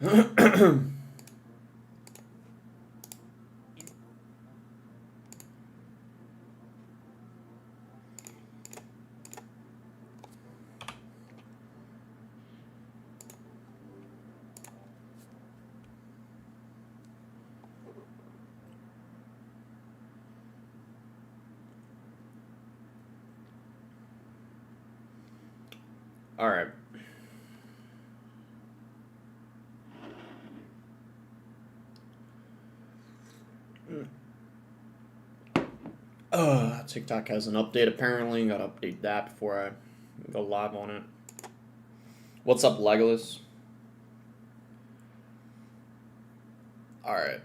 All right. TikTok has an update apparently. Gotta update that before I go live on it. What's up, Legolas? Alright.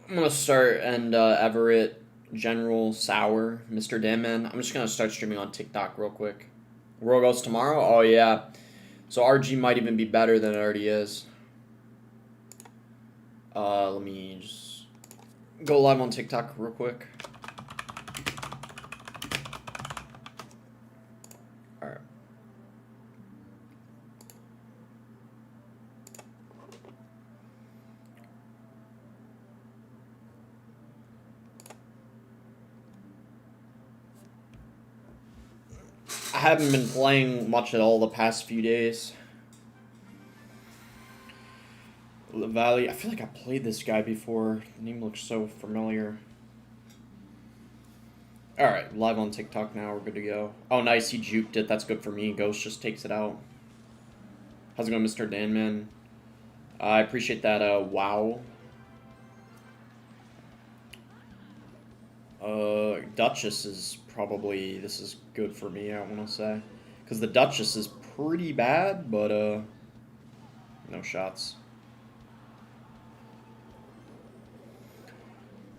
I'm gonna start, and Everett, General, Sour, Mr. Danman. I'm just gonna start streaming on TikTok real quick. World goes tomorrow? Oh, yeah. So RG might even be better than it already is. Let me just go live on TikTok real quick. Alright. I haven't been playing much at all the past few days. Valley, I feel like I played this guy before. The name looks so familiar. Alright, live on TikTok now. We're good to go. Oh, nice. He juked it. That's good for me. Ghost just takes it out. How's it going, Mr. Danman? I appreciate that. Wow. Duchess is probably... This is good for me, I want to say. Because the Duchess is pretty bad, but, no shots.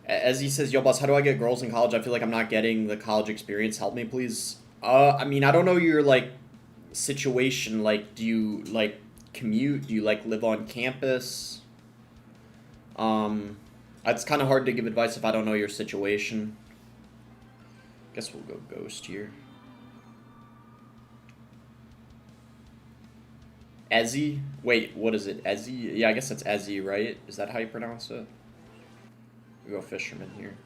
As he says, yo, boss, how do I get girls in college? I feel like I'm not getting the college experience. Help me, please. I mean, I don't know your, like, situation. Like, do you, like, commute? Do you, like, live on campus? It's kind of hard to give advice if I don't know your situation. Guess we'll go Ghost here. Ezzy? Wait, what is it? Ezzy? Yeah, I guess that's Ezzy, right? Is that how you pronounce it? We go Fisherman here.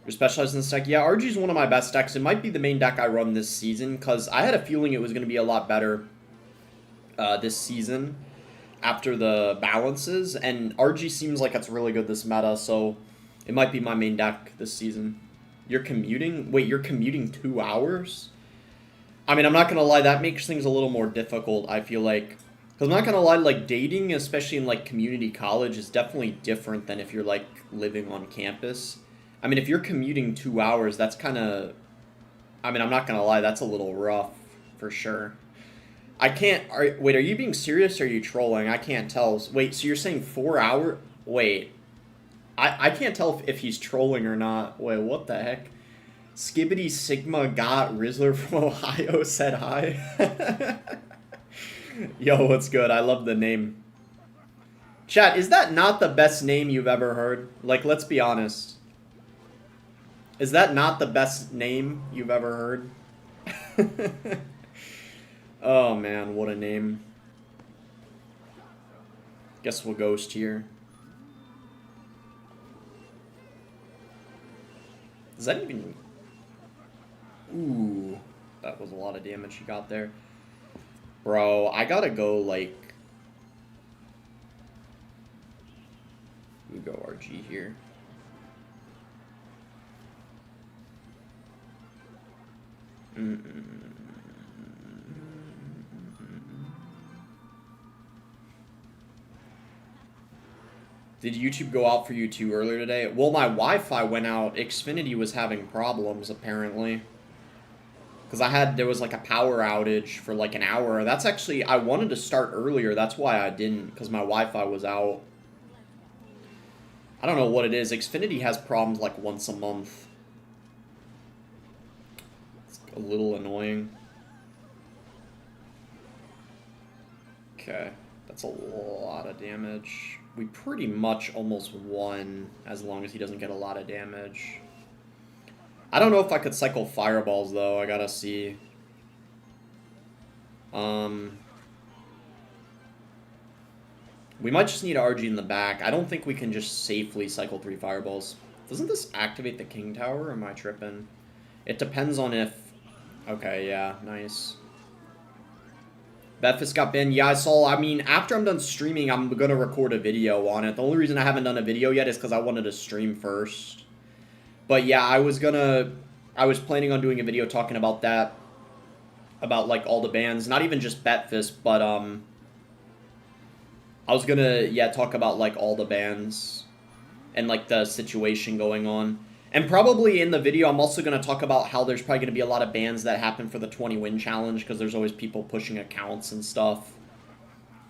You're specialized in this deck? Yeah, RG is one of my best decks. It might be the main deck I run this season, because I had a feeling it was going to be a lot better this season after the balances, and RG seems like it's really good this meta, so it might be my main deck this season. You're commuting? Wait, you're commuting 2 hours? I mean, I'm not going to lie, that makes things a little more difficult, I feel like. Because I'm not going to lie, like, dating, especially in, like, community college, is definitely different than if you're, like, living on campus. I mean, if you're commuting 2 hours, that's kind of... I mean, I'm not going to lie, that's a little rough, for sure. I can't... Wait, are you being serious or are you trolling? I can't tell. Wait, so you're saying 4 hours? Wait. I can't tell if he's trolling or not. Wait, what the heck? Skibbity Sigma got Rizzler from Ohio said hi. Yo, what's good? I love the name. Chat, is that not the best name you've ever heard? Like, let's be honest. Is that not the best name you've ever heard? Oh, man, what a name. Guess we'll Ghost here. Does that even... Ooh, that was a lot of damage he got there. Bro, I gotta go, like... We go RG here. Did YouTube go out for you too earlier today? Well, my Wi-Fi went out. Xfinity was having problems, apparently. Because there was like a power outage for like an hour. That's actually, I wanted to start earlier. That's why I didn't, because my Wi-Fi was out. I don't know what it is. Xfinity has problems like once a month. It's a little annoying. Okay, that's a lot of damage. We pretty much almost won, as long as he doesn't get a lot of damage. I don't know if I could cycle fireballs, though. I gotta see. We might just need RG in the back. I don't think we can just safely cycle 3 fireballs. Doesn't this activate the king tower, or am I tripping? It depends on if... Okay, yeah, nice. Bedfist got banned. Yeah, I saw... I mean, after I'm done streaming, I'm going to record a video on it. The only reason I haven't done a video yet is because I wanted to stream first. But yeah, I was planning on doing a video talking about that. About, like, all the bans. Not even just Bedfist, but, I was gonna, yeah, talk about, like, all the bans and, like, the situation going on. And probably in the video, I'm also gonna talk about how there's probably gonna be a lot of bans that happen for the 20-win challenge, because there's always people pushing accounts and stuff.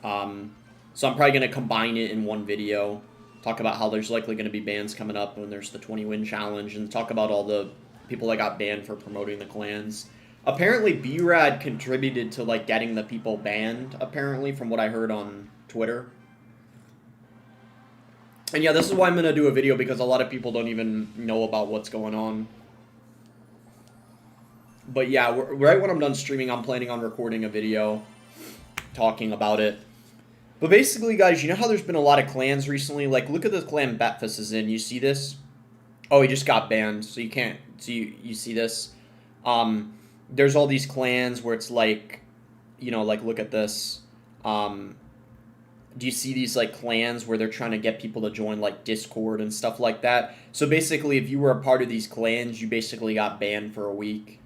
So I'm probably gonna combine it in one video. Talk about how there's likely gonna be bans coming up when there's the 20-win challenge, and talk about all the people that got banned for promoting the clans. Apparently, B-Rad contributed to, like, getting the people banned, apparently, from what I heard on Twitter. And yeah, this is why I'm going to do a video, because a lot of people don't even know about what's going on. But yeah, right when I'm done streaming, I'm planning on recording a video talking about it. But basically, guys, you know how there's been a lot of clans recently? Like, look at the clan Betfus is in. You see this? Oh, he just got banned, so you can't... So you see this? There's all these clans where it's like... You know, like, look at this. Do you see these, like, clans where they're trying to get people to join, like, Discord and stuff like that? So basically, if you were a part of these clans, you basically got banned for a week.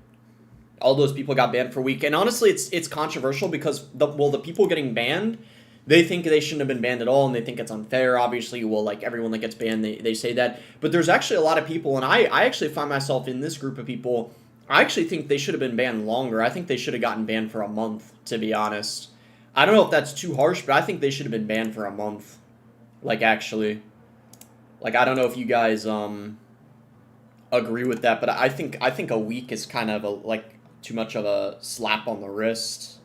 All those people got banned for a week. And honestly, it's controversial because, the people getting banned, they think they shouldn't have been banned at all, and they think it's unfair, obviously. Well, like, everyone that gets banned, they say that. But there's actually a lot of people, and I actually find myself in this group of people. I actually think they should have been banned longer. I think they should have gotten banned for a month, to be honest. I don't know if that's too harsh, but I think they should have been banned for a month. Like, actually. Like, I don't know if you guys, agree with that, but I think a week is kind of, like, too much of a slap on the wrist.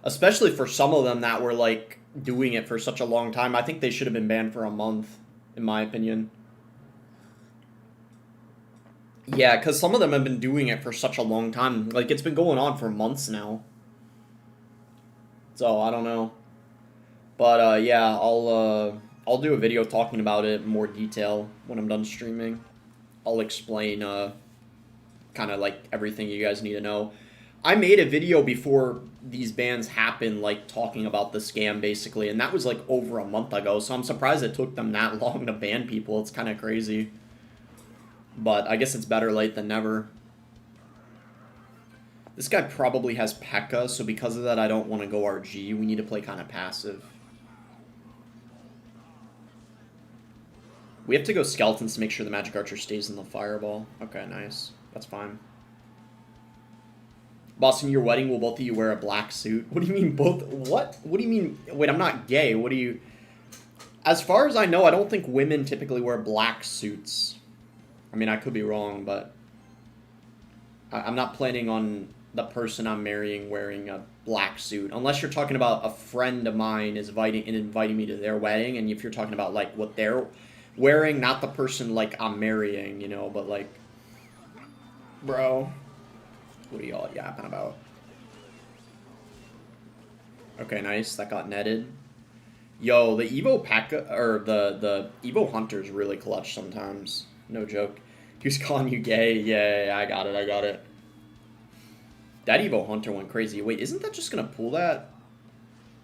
Especially for some of them that were, like, doing it for such a long time. I think they should have been banned for a month, in my opinion. Yeah, because some of them have been doing it for such a long time. Like, it's been going on for months now. So, I don't know. But, yeah, I'll do a video talking about it in more detail when I'm done streaming. I'll explain, kind of, like, everything you guys need to know. I made a video before these bans happened, like, talking about the scam, basically, and that was, like, over a month ago, so I'm surprised it took them that long to ban people. It's kind of crazy. But I guess it's better late than never. This guy probably has P.E.K.K.A, so because of that, I don't want to go RG. We need to play kind of passive. We have to go Skeletons to make sure the Magic Archer stays in the Fireball. Okay, nice. That's fine. Boston, your wedding, will both of you wear a black suit? What do you mean both? What? What do you mean? Wait, I'm not gay. What do you... As far as I know, I don't think women typically wear black suits. I mean, I could be wrong, but... I'm not planning on the person I'm marrying wearing a black suit. Unless you're talking about a friend of mine is inviting me to their wedding, and if you're talking about, like, what they're wearing, not the person, like, I'm marrying, you know, but, like... Bro... What are y'all yapping about? Okay, nice. That got netted. Yo, the Evo P.E.K.K.A, or the Evo Hunter's really clutch sometimes. No joke. He was calling you gay. Yeah, I got it. That Evo Hunter went crazy. Wait, isn't that just gonna pull that?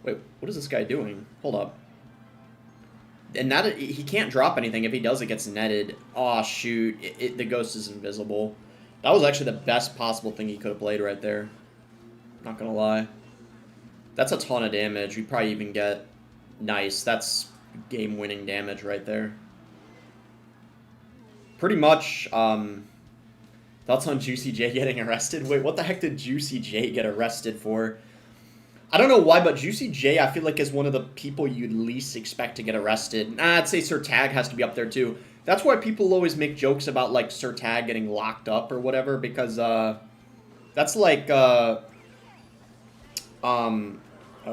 Wait, what is this guy doing? Hold up. And that, he can't drop anything. If he does, it gets netted. Aw, shoot. The ghost is invisible. That was actually the best possible thing he could have played right there. Not gonna lie. That's a ton of damage. We'd probably even get... Nice. That's game-winning damage right there. Pretty much, thoughts on Juicy J getting arrested? Wait, what the heck did Juicy J get arrested for? I don't know why, but Juicy J, I feel like, is one of the people you'd least expect to get arrested. I'd say Sir Tag has to be up there, too. That's why people always make jokes about, like, Sir Tag getting locked up or whatever, because, that's like, oh,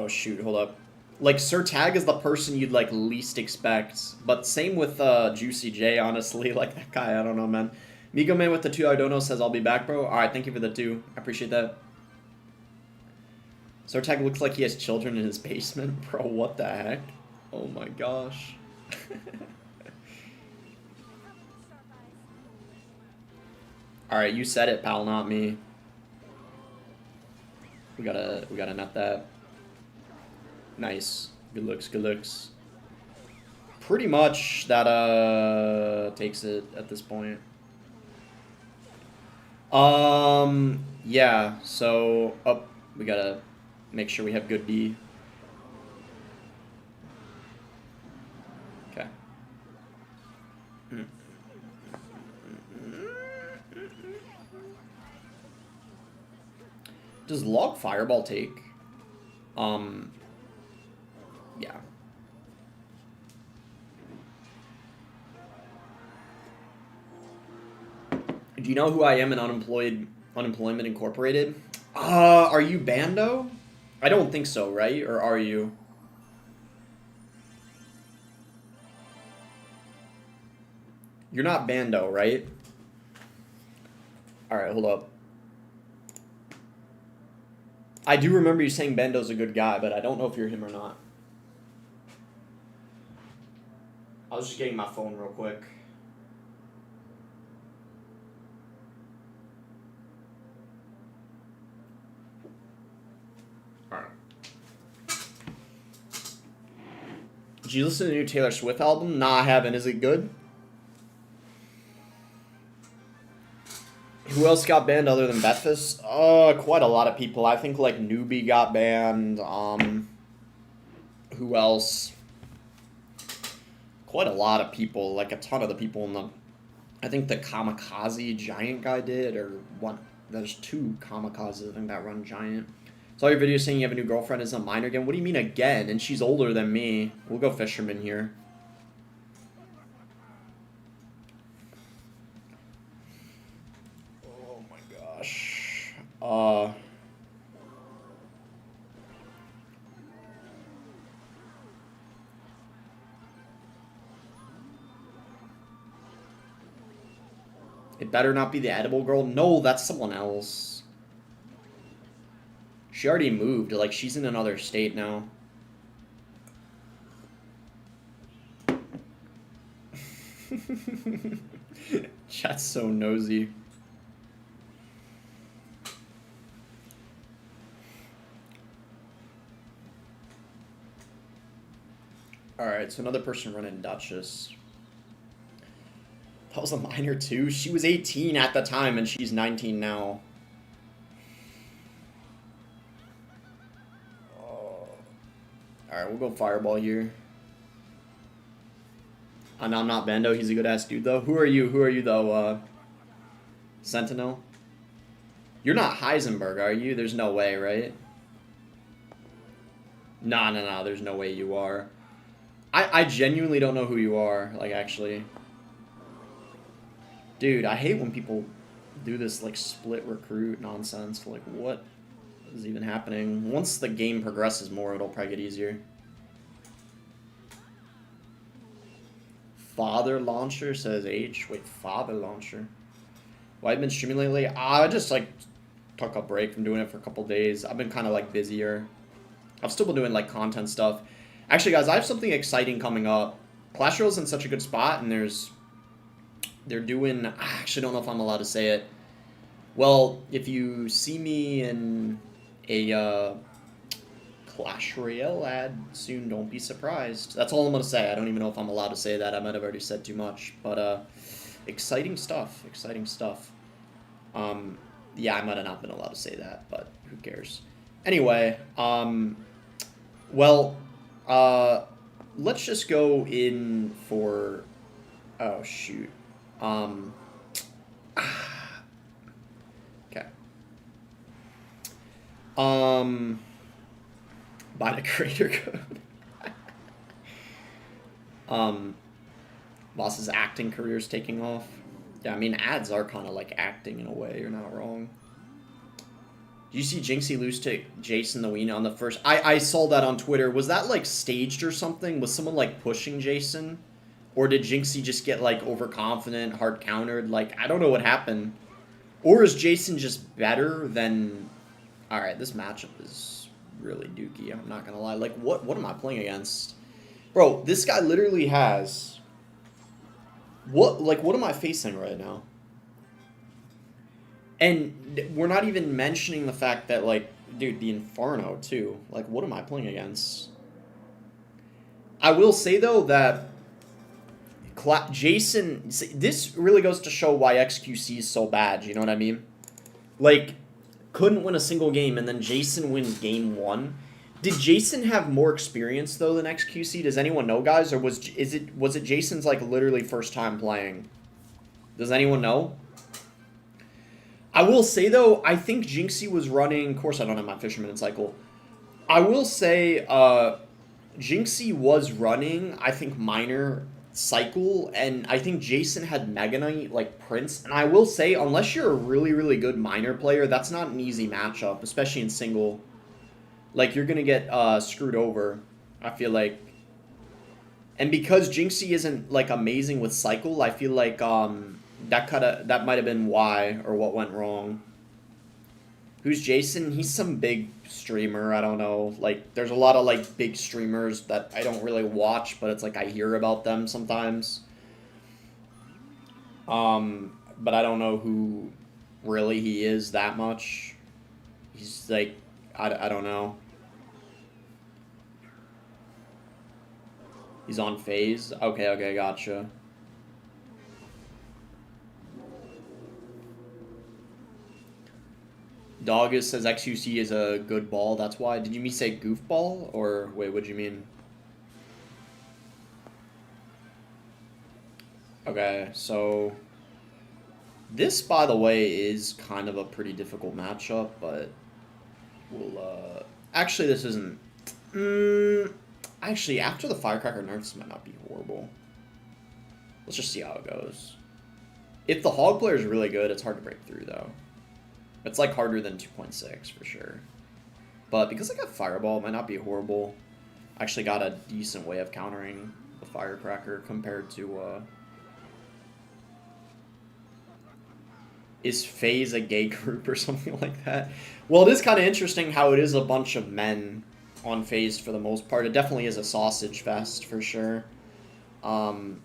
shoot, hold up. Like, Sir Tag is the person you'd, like, least expect, but same with, Juicy J, honestly. Like, that guy, I don't know, man. Migo Man with the 2 Ardono says, I'll be back, bro. Alright, thank you for the 2. I appreciate that. Sir Tag looks like he has children in his basement. Bro, what the heck? Oh my gosh. Alright, you said it, pal, not me. We gotta net that. Nice. Good looks, good looks. Pretty much that takes it at this point. Yeah, so we gotta make sure we have good D. Okay. Does log fireball take? Yeah. Do you know who I am in Unemployment Incorporated? Are you Bando? I don't think so, right? Or are you? You're not Bando, right? Alright, hold up. I do remember you saying Bando's a good guy, but I don't know if you're him or not. I was just getting my phone real quick. Alright. Did you listen to the new Taylor Swift album? Nah, I haven't. Is it good? Who else got banned other than Betfus? Quite a lot of people. I think like Newbie got banned. Who else? Quite a lot of people. Like a ton of the people in the. I think the Kamikaze Giant guy did, or one. There's two Kamikazes I think that run Giant. Saw your video saying you have a new girlfriend. Is a minor again? What do you mean again? And she's older than me. We'll go Fisherman here. It better not be the edible girl. No, that's someone else. She already moved. Like, she's in another state now. Chat's so nosy. Alright, so another person running Duchess. That was a minor too? She was 18 at the time and she's 19 now. Oh. Alright, we'll go Fireball here. No, I'm not Bando. He's a good ass dude though. Who are you? Who are you though? Sentinel? You're not Heisenberg, are you? There's no way, right? No. There's no way you are. I genuinely don't know who you are. Like, actually. Dude, I hate when people do this, like, split recruit nonsense. Like, what is even happening? Once the game progresses more, it'll probably get easier. Father Launcher says H. Wait, Father Launcher. Why have you been streaming lately? I just, like, took a break from doing it for a couple days. I've been kind of, like, busier. I've still been doing, like, content stuff. Actually, guys, I have something exciting coming up. Clash Royale's in such a good spot, and they're doing... I actually don't know if I'm allowed to say it. Well, if you see me in a Clash Royale ad soon, don't be surprised. That's all I'm going to say. I don't even know if I'm allowed to say that. I might have already said too much. But exciting stuff. Exciting stuff. Yeah, I might have not been allowed to say that, but who cares? Anyway, well, let's just go in for... Oh, shoot. Okay. Buy the creator code. Boss's acting career's taking off. Yeah, I mean, ads are kind of like acting in a way. You're not wrong. Did you see Jinxie lose to Jason the Ween on the first... I saw that on Twitter. Was that, like, staged or something? Was someone, like, pushing Jason? Or did Jinxie just get, like, overconfident, hard countered? Like, I don't know what happened. Or is Jason just better than... Alright, this matchup is really dookie. I'm not gonna lie. Like, what am I playing against? Bro, this guy literally has... what am I facing right now? And we're not even mentioning the fact that, like, dude, the Inferno, too. Like, what am I playing against? I will say, though, that Jason... This really goes to show why XQC is so bad, you know what I mean? Like, couldn't win a single game, and then Jason wins game 1. Did Jason have more experience, though, than XQC? Does anyone know, guys? Or was it Jason's, like, literally first time playing? Does anyone know? I will say, though, I think Jinxie was running... Of course, I don't have my Fisherman cycle. I will say Jinxie was running, I think, minor cycle, and I think Jason had Mega Knight, like, Prince. And I will say, unless you're a really, really good minor player, that's not an easy matchup, especially in single. Like, you're going to get screwed over, I feel like. And because Jinxie isn't, like, amazing with cycle, I feel like... that might have been why, or what went wrong. Who's Jason? He's some big streamer, I don't know. Like, there's a lot of, like, big streamers that I don't really watch, but it's like I hear about them sometimes. But I don't know who really he is that much. He's, like, I don't know. He's on phase? Okay, gotcha. Doggus says XUC is a good ball, that's why. Did you mean say goofball? Or, wait, what'd you mean? Okay, so... This, by the way, is kind of a pretty difficult matchup, but... We'll, Actually, this isn't... Actually, after the Firecracker nerf, this might not be horrible. Let's just see how it goes. If the Hog player is really good, it's hard to break through, though. It's, like, harder than 2.6, for sure. But because I got Fireball, it might not be horrible. I actually got a decent way of countering the Firecracker compared to, Is FaZe a gay group or something like that? Well, it is kind of interesting how it is a bunch of men on FaZe for the most part. It definitely is a sausage fest, for sure. But,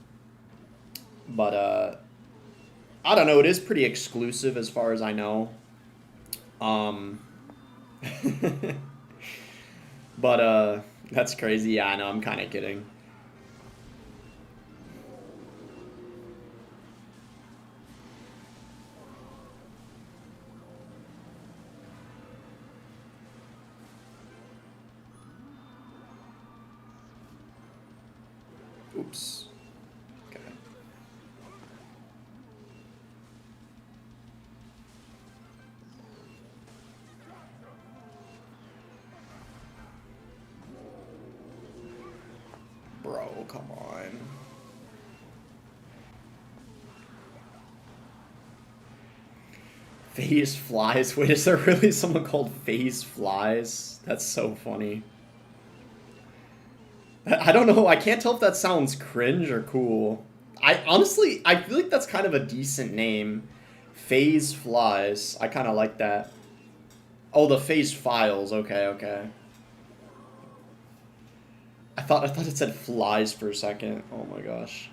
I don't know. It is pretty exclusive as far as I know. But, that's crazy. Yeah, I know. I'm kind of kidding. Oops. Okay. Bro, come on. FaZe Flies? Wait, is there really someone called FaZe Flies? That's so funny. I don't know. I can't tell if that sounds cringe or cool. Honestly, I feel like that's kind of a decent name. FaZe Flies. I kind of like that. Oh, the FaZe Files. Okay. I thought it said flies for a second. Oh my gosh.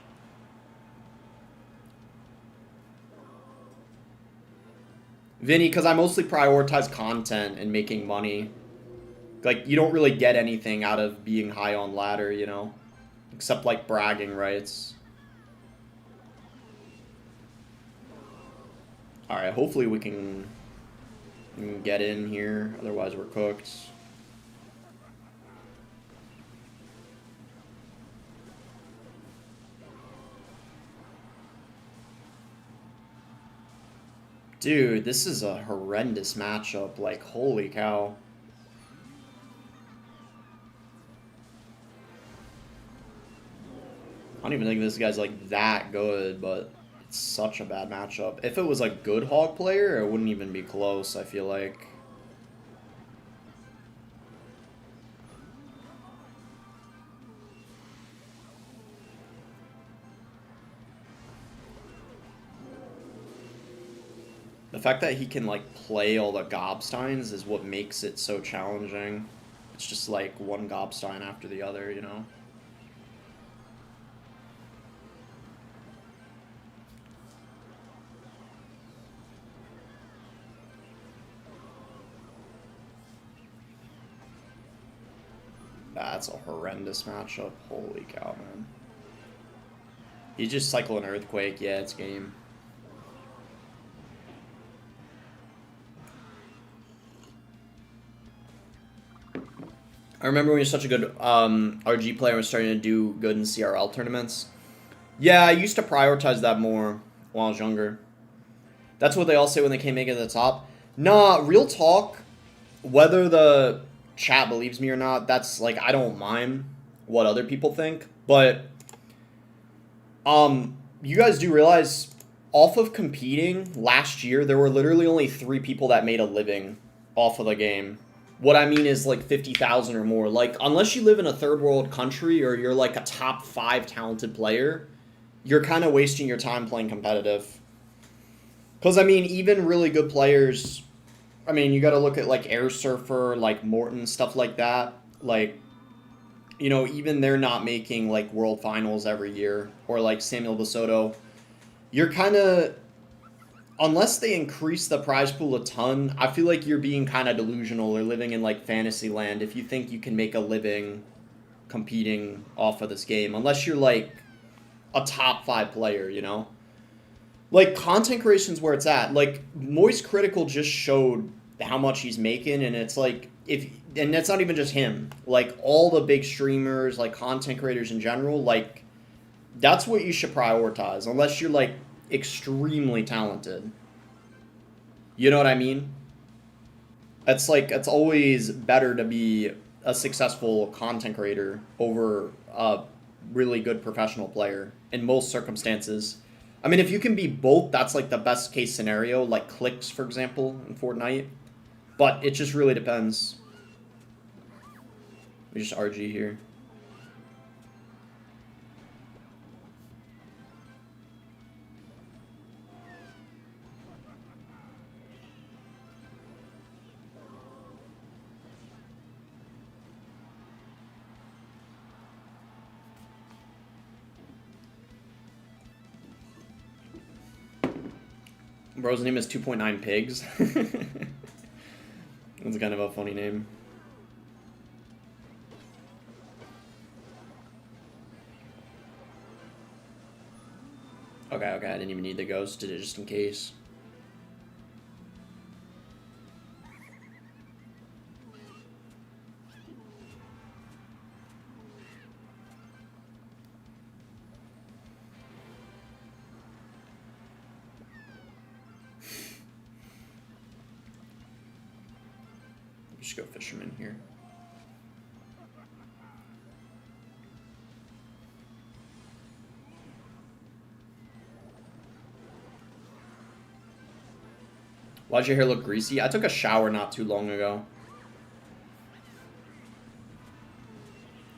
Vinny, because I mostly prioritize content and making money. Like, you don't really get anything out of being high on ladder, you know? Except, like, bragging rights. Alright, hopefully we can get in here. Otherwise, we're cooked. Dude, this is a horrendous matchup. Like, holy cow. I don't even think this guy's, like, that good, but it's such a bad matchup. If it was a good Hog player, it wouldn't even be close, I feel like. The fact that he can, like, play all the Gobsteins is what makes it so challenging. It's just, like, one Gobstein after the other, you know? That's a horrendous matchup. Holy cow, man. You just cycle an Earthquake. Yeah, it's game. I remember when you're such a good RG player and starting to do good in CRL tournaments. Yeah, I used to prioritize that more when I was younger. That's what they all say when they can't make it to the top. Nah, real talk, whether the chat believes me or not, that's like, I don't mind what other people think. But, you guys do realize, off of competing last year, there were literally only 3 people that made a living off of the game. What I mean is like 50,000 or more. Like, unless you live in a third world country or you're like a top 5 talented player, you're kind of wasting your time playing competitive. Because, I mean, even really good players, I mean, you got to look at like Air Surfer, like Morton, stuff like that. Like, you know, even they're not making like world finals every year. Or like Samuel Basoto. You're kind of, unless they increase the prize pool a ton, I feel like you're being kind of delusional or living in like fantasy land if you think you can make a living competing off of this game. Unless you're like a top 5 player, you know? Like, content creation's where it's at. Like, Moist Critical just showed how much he's making, and it's like, and that's not even just him. Like, all the big streamers, like, content creators in general, like, that's what you should prioritize, unless you're, like, extremely talented. You know what I mean? It's like, it's always better to be a successful content creator over a really good professional player in most circumstances. I mean, if you can be both, that's like the best case scenario, like Clicks, for example, in Fortnite. But it just really depends. We just RG here. Bro's name is 2.9 Pigs. That's kind of a funny name. Okay, I didn't even need the ghost, did it just in case. Just go Fisherman here. Why'd your hair look greasy? I took a shower not too long ago.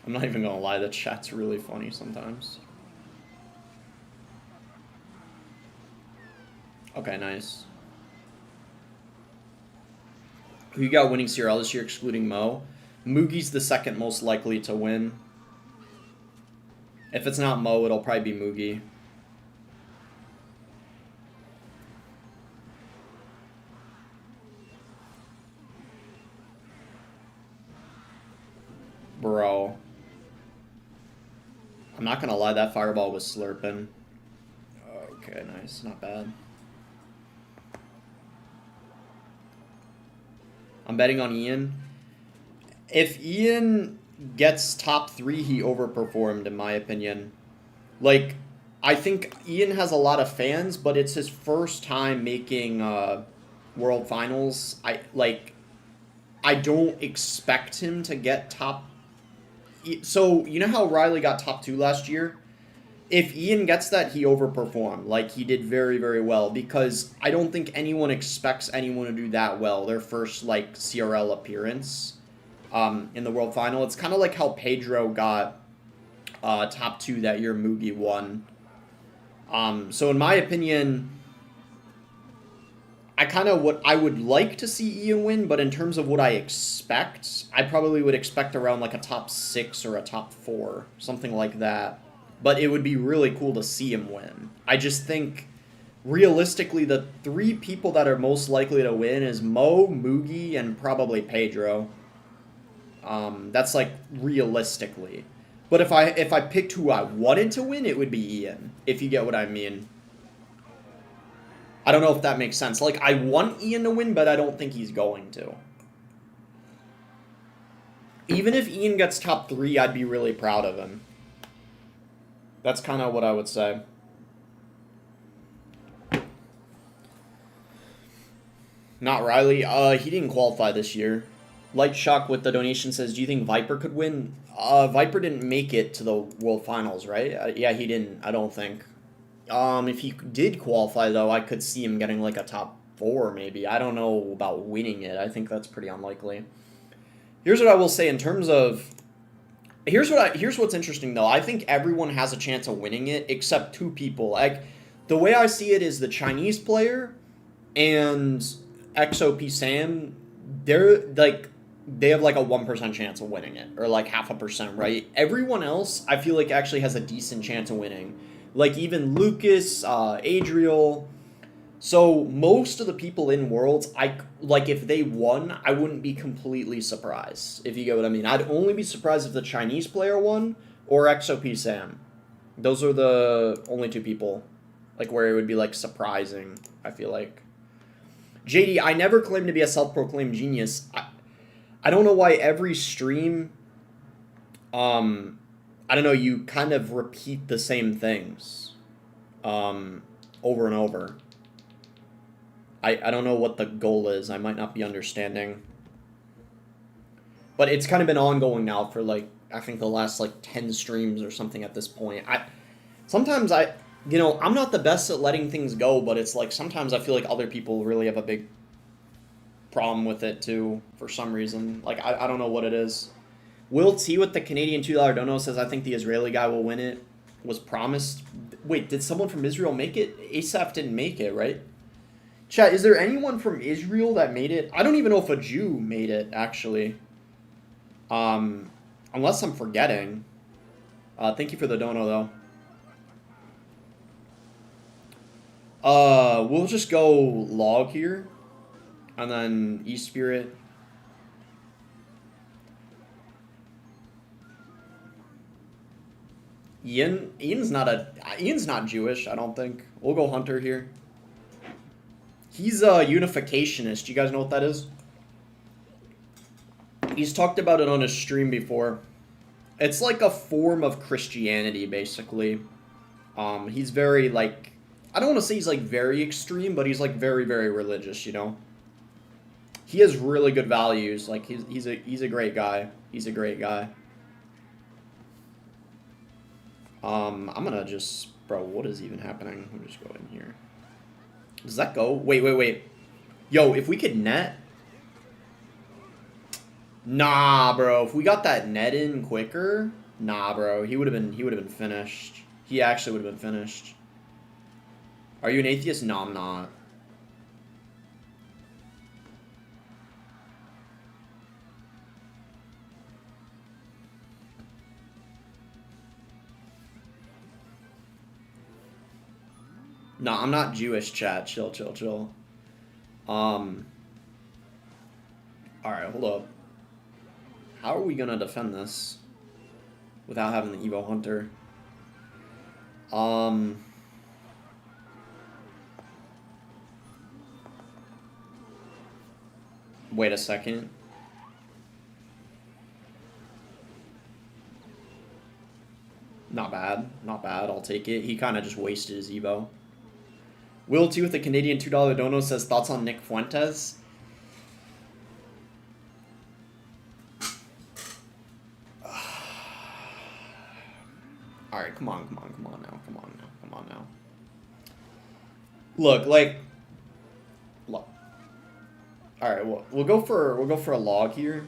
I'm not even gonna lie, the chat's really funny sometimes. Okay, nice. Who you got winning CRL this year, excluding Mo? Moogie's the second most likely to win. If it's not Mo, it'll probably be Moogie. Bro. I'm not gonna lie, that fireball was slurping. Okay, nice. Not bad. I'm betting on Ian. If Ian gets top 3, he overperformed, in my opinion. Like, I think Ian has a lot of fans, but it's his first time making World Finals. I don't expect him to get top. So, you know how Riley got top 2 last year? If Ian gets that, he overperformed. Like, he did very, very well. Because I don't think anyone expects anyone to do that well. Their first, like, CRL appearance in the World Final. It's kind of like how Pedro got top 2 that year Moogie won. So, in my opinion, I would like to see Ian win, but in terms of what I expect, I probably would expect around, like, a top 6 or a top 4. Something like that. But it would be really cool to see him win. I just think, realistically, the 3 people that are most likely to win is Mo, Moogie, and probably Pedro. That's like realistically. But if I picked who I wanted to win, it would be Ian, if you get what I mean. I don't know if that makes sense. Like, I want Ian to win, but I don't think he's going to. Even if Ian gets top 3, I'd be really proud of him. That's kind of what I would say. Not Riley. He didn't qualify this year. Light Shock with the donation says, do you think Viper could win? Viper didn't make it to the World Finals, right? Yeah, he didn't, I don't think. If he did qualify, though, I could see him getting, like, a top 4, maybe. I don't know about winning it. I think that's pretty unlikely. Here's what I will say in terms of... Here's what's interesting, though. I think everyone has a chance of winning it, except 2 people. Like, the way I see it is the Chinese player and XOP Sam, they have, like, a 1% chance of winning it, or, like, 0.5%, right? Everyone else, I feel like, actually has a decent chance of winning. Like, even Lucas, Adriel. So, most of the people in Worlds, if they won, I wouldn't be completely surprised, if you get what I mean. I'd only be surprised if the Chinese player won, or XOP Sam. Those are the only 2 people, like, where it would be, like, surprising, I feel like. JD, I never claimed to be a self-proclaimed genius. I don't know why every stream, I don't know, you kind of repeat the same things over and over. I don't know what the goal is. I might not be understanding. But it's kind of been ongoing now for, like, I think the last, like, 10 streams or something at this point. Sometimes you know, I'm not the best at letting things go, but it's like sometimes I feel like other people really have a big problem with it, too, for some reason. Like, I don't know what it is. Will T with the Canadian $2 dono says, I think the Israeli guy will win it. Was promised. Wait, did someone from Israel make it? Asaph didn't make it, right? Chat, is there anyone from Israel that made it? I don't even know if a Jew made it, actually. Unless I'm forgetting. Thank you for the dono, though. We'll just go log here. And then E-Spirit. Ian's not Jewish, I don't think. We'll go Hunter here. He's a unificationist. You guys know what that is? He's talked about it on his stream before. It's like a form of Christianity, basically. He's very, like... I don't want to say he's, like, very extreme, but he's, like, very, very religious, you know? He has really good values. Like, he's a great guy. He's a great guy. I'm gonna just... Bro, what is even happening? Let me just go in here. Does that go? Wait. Yo, if we could net... Nah, bro. If we got that net in quicker... Nah, bro. He would have been finished. He actually would have been finished. Are you an atheist? No, I'm not. No, I'm not Jewish, chat. Chill. Alright, hold up. How are we gonna defend this without having the Evo Hunter? Wait a second. Not bad. I'll take it. He kind of just wasted his Evo. Will T with the Canadian $2 dono says, thoughts on Nick Fuentes? Alright, come on now. Look. Alright, we'll go for a log here.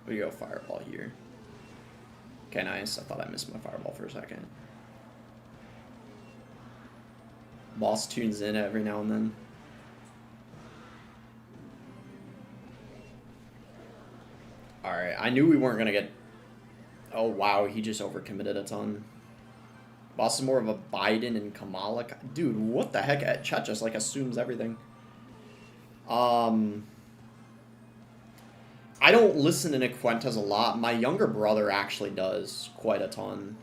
We go fireball here. Okay, nice. I thought I missed my fireball for a second. Boss tunes in every now and then. Alright, I knew we weren't gonna get... Oh, wow, he just overcommitted a ton. Boss is more of a Biden and Kamala. Dude, what the heck? Chat just like assumes everything. I don't listen to Nick Fuentes a lot. My younger brother actually does quite a ton.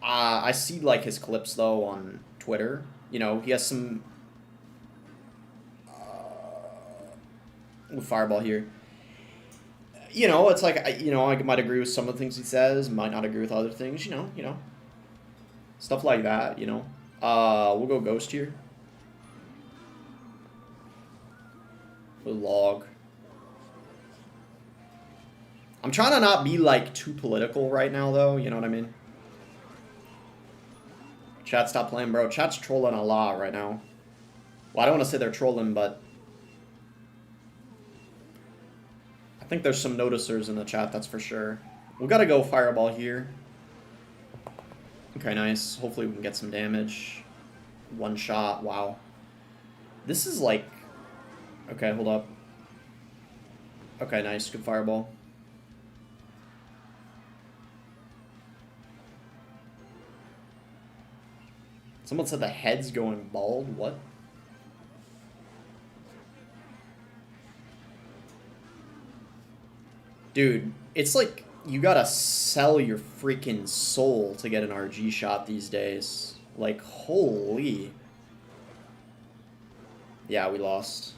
I see like his clips though on Twitter. You know, he has some fireball here. You know, it's like I might agree with some of the things he says, might not agree with other things. You know, stuff like that. You know, we'll go ghost here. We'll log. I'm trying to not be like too political right now, though. You know what I mean? Chat, stop playing, bro. Chat's trolling a lot right now. Well, I don't want to say they're trolling, but I think there's some noticers in the chat, that's for sure. We gotta go fireball here. Okay, nice. Hopefully we can get some damage. One shot, wow. This is like... Okay, hold up. Okay, nice. Good fireball. Someone said the head's going bald. What? Dude, it's like you gotta sell your freaking soul to get an RG shot these days. Like, holy. Yeah, we lost.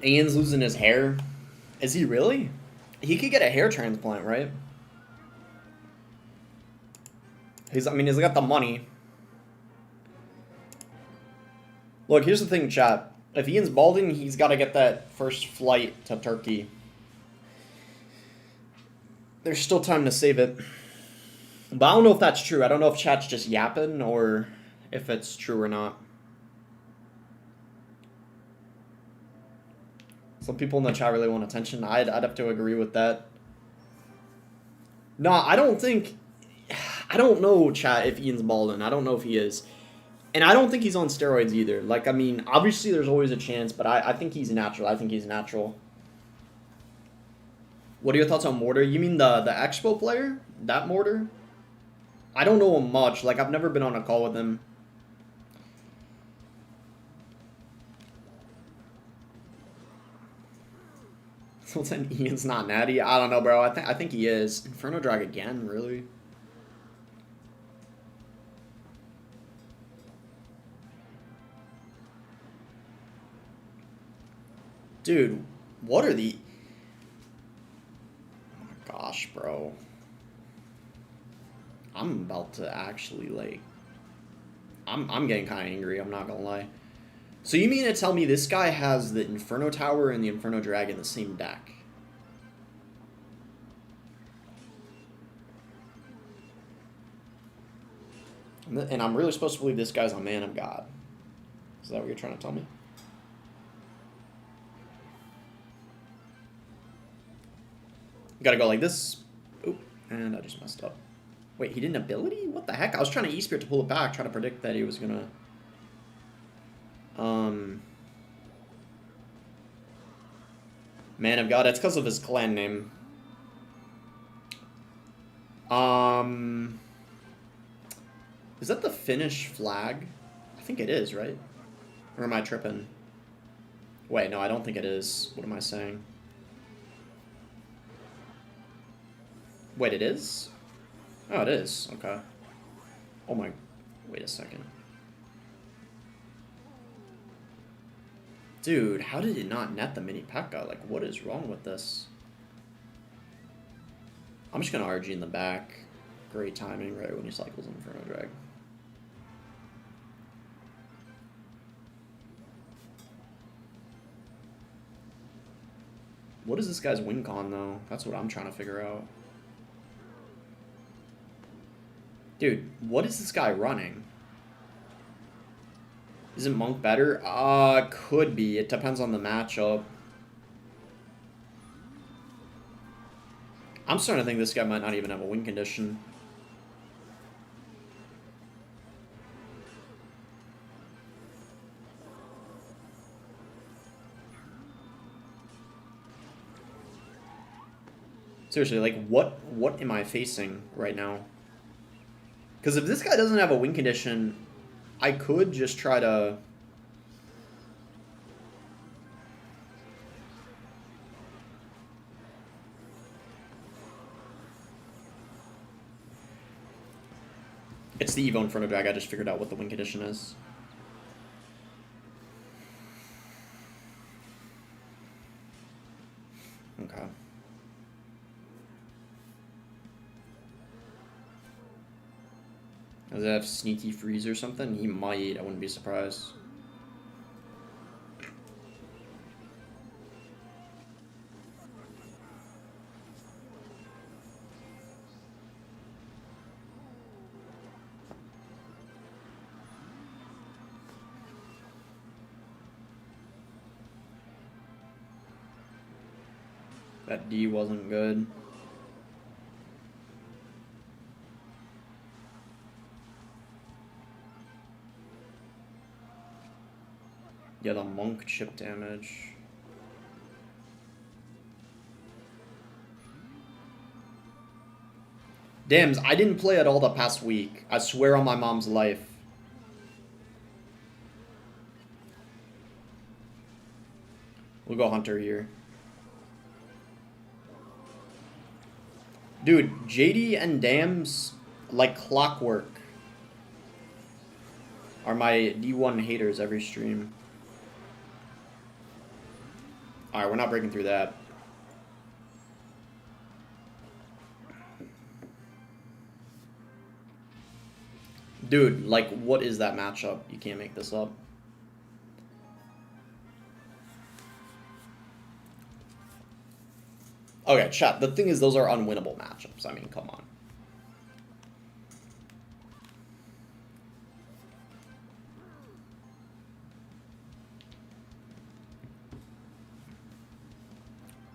Ian's losing his hair. Is he really? He could get a hair transplant, right? I mean, he's got the money. Look, here's the thing, chat. If Ian's balding, he's got to get that first flight to Turkey. There's still time to save it. But I don't know if that's true. I don't know if chat's just yapping or if it's true or not. Some people in the chat really want attention. I'd have to agree with that. No, I don't think... I don't know, chat, if Ian's balding. I don't know if he is. And I don't think he's on steroids either. Like, I mean, obviously there's always a chance, but I think he's natural. I think he's natural. What are your thoughts on Mortar? You mean the Expo player? That Mortar? I don't know him much. Like, I've never been on a call with him. So then Ian's not natty? I don't know, bro. I think he is. Inferno Drag again? Really? Dude, what are the... Oh my gosh, bro. I'm about to actually, like... I'm getting kind of angry, I'm not gonna lie. So you mean to tell me this guy has the Inferno Tower and the Inferno Drag in the same deck? And I'm really supposed to believe this guy's a man of God. Is that what you're trying to tell me? Gotta go like this. Oop, and I just messed up. Wait, he didn't ability? What the heck? I was trying to E-Spirit to pull it back, trying to predict that he was gonna... Man of God, it's because of his clan name. Is that the Finnish flag? I think it is, right? Or am I tripping? Wait, no, I don't think it is. What am I saying? Wait, it is? Oh, it is. Okay. Oh my... Wait a second. Dude, how did it not net the mini P.E.K.K.A? Like, what is wrong with this? I'm just gonna RG in the back. Great timing right when he cycles Inferno Drag. What is this guy's win con, though? That's what I'm trying to figure out. Dude, what is this guy running? Isn't Monk better? Could be. It depends on the matchup. I'm starting to think this guy might not even have a win condition. Seriously, like, what am I facing right now? Because if this guy doesn't have a win condition, I could just try to... It's the Evo Inferno Drag. I just figured out what the win condition is. Okay. Does it have Sneaky Freeze or something? He might. I wouldn't be surprised. That D wasn't good. Yeah, the monk chip damage. Damn, I didn't play at all the past week. I swear on my mom's life. We'll go Hunter here. Dude, JD and Dams, like clockwork, are my D1 haters every stream. Alright, we're not breaking through that. Dude, like, what is that matchup? You can't make this up. Okay, chat. The thing is, those are unwinnable matchups. I mean, come on.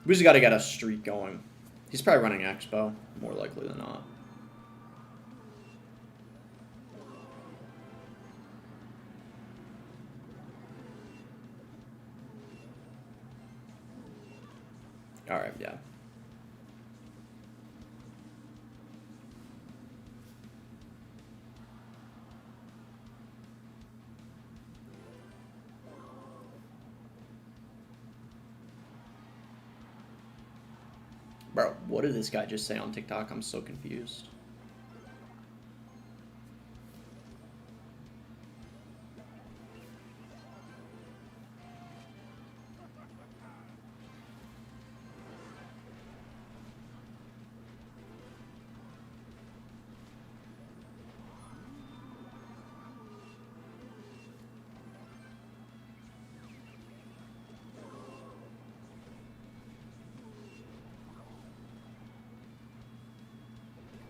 We just gotta get a streak going. He's probably running Expo, more likely than not. Alright, yeah. Bro, what did this guy just say on TikTok? I'm so confused.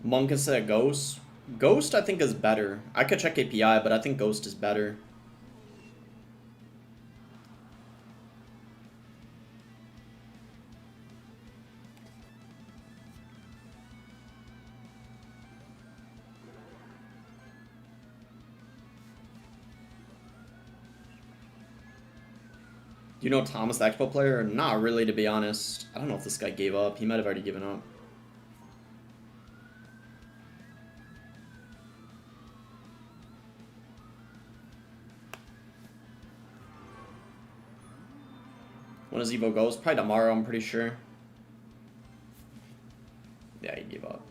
Monk instead of Ghost? Ghost, I think, is better. I could check API, but I think Ghost is better. Do you know Thomas, the Expo player? Not really, to be honest. I don't know if this guy gave up. He might have already given up. When does Evo goes? Probably tomorrow, I'm pretty sure. Yeah, he gave up.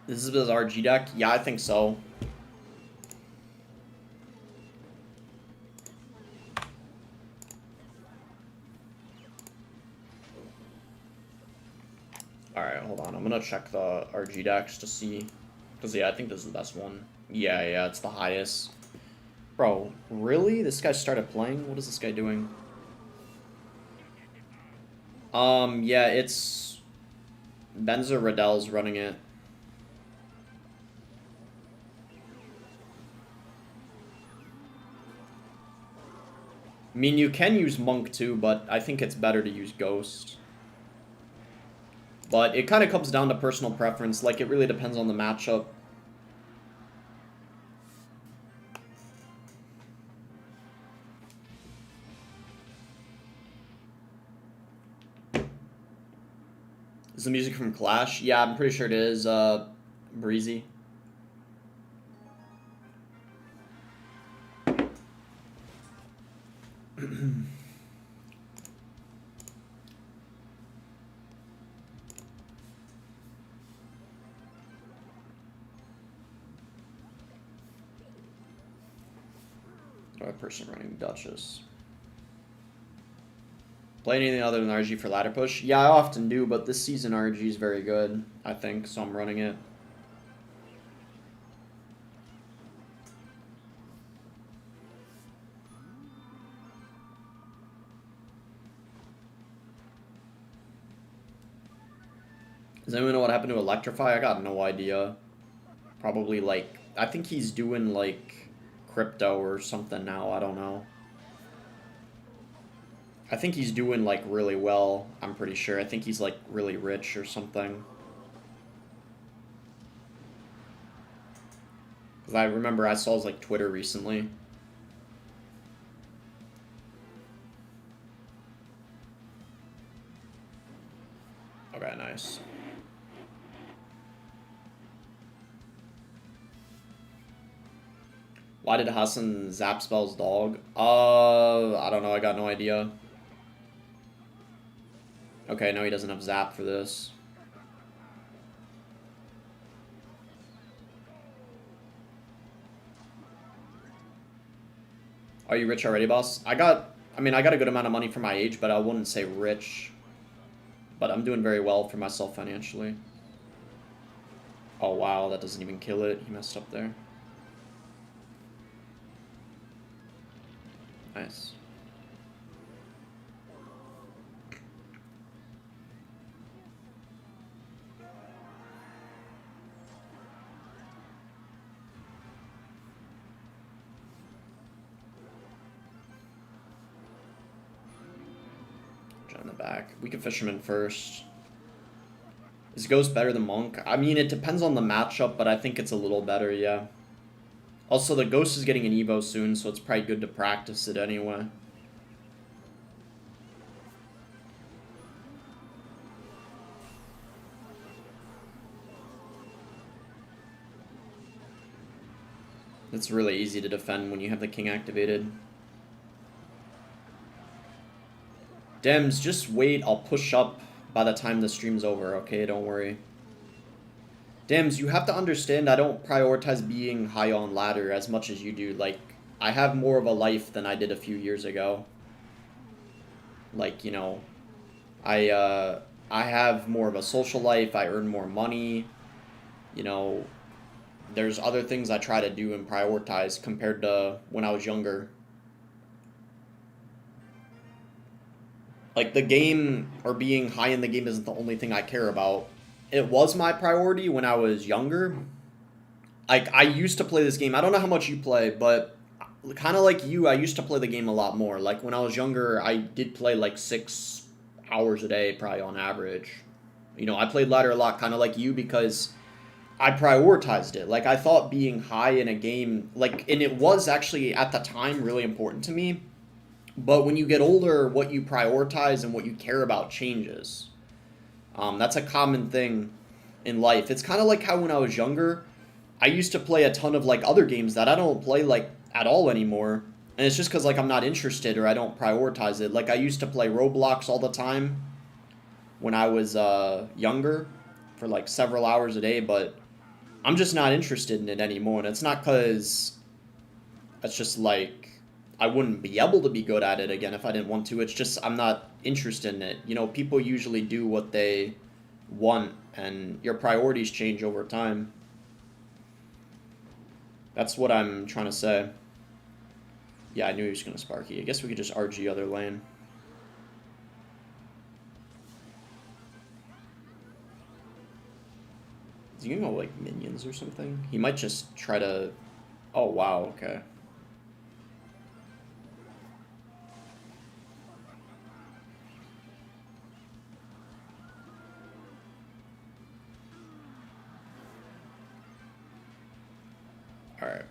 This is his RG deck? Yeah, I think so. Alright, hold on. I'm gonna check the RG decks to see. Because, yeah, I think this is the best one. Yeah, it's the highest. Bro, really? This guy started playing? What is this guy doing? Yeah, it's... Benza Riddell's running it. I mean, you can use Monk too, but I think it's better to use Ghost. But it kind of comes down to personal preference. Like, it really depends on the matchup. Is the music from Clash? Yeah, I'm pretty sure it is, Breezy. A person running Duchess. Play anything other than RG for ladder push? Yeah, I often do, but this season RG is very good, I think, so I'm running it. Does anyone know what happened to Electrify? I got no idea. Probably, like, I think he's doing, like, crypto or something now. I don't know. I think he's doing, like, really well. I'm pretty sure. I think he's, like, really rich or something. Because I remember I saw his, like, Twitter recently. Okay, nice. Why did Hassan zap spells dog? I don't know. I got no idea. Okay, no, he doesn't have zap for this. Are you rich already, boss? I got a good amount of money for my age, but I wouldn't say rich. But I'm doing very well for myself financially. Oh, wow, that doesn't even kill it. He messed up there. Nice. John in the back. We can Fisherman first. Is Ghost better than Monk? I mean, it depends on the matchup, but I think it's a little better, yeah. Also, the Ghost is getting an Evo soon, so it's probably good to practice it anyway. It's really easy to defend when you have the King activated. Dems, just wait. I'll push up by the time the stream's over, okay? Don't worry. Dems, you have to understand I don't prioritize being high on ladder as much as you do. Like, I have more of a life than I did a few years ago. Like, you know, I have more of a social life. I earn more money. You know, there's other things I try to do and prioritize compared to when I was younger. Like, the game or being high in the game isn't the only thing I care about. It was my priority when I was younger. Like, I used to play this game. I don't know how much you play, but kind of like you, I used to play the game a lot more. Like, when I was younger, I did play like 6 hours a day, probably on average. You know, I played ladder a lot, kind of like you, because I prioritized it. Like, I thought being high in a game, like, and it was actually at the time really important to me. But when you get older, what you prioritize and what you care about changes. That's a common thing in life. It's kind of like how when I was younger, I used to play a ton of like other games that I don't play like at all anymore. And it's just because like I'm not interested or I don't prioritize it. Like I used to play Roblox all the time when I was younger for like several hours a day, but I'm just not interested in it anymore. And it's not because it's just like I wouldn't be able to be good at it again if I didn't want to. It's just I'm not interested in it. You know, people usually do what they want, and your priorities change over time. That's what I'm trying to say. Yeah, I knew he was going to Sparky. I guess we could just RG other lane. Is he going to go, like, minions or something? He might just try to... Oh, wow, okay. Alright.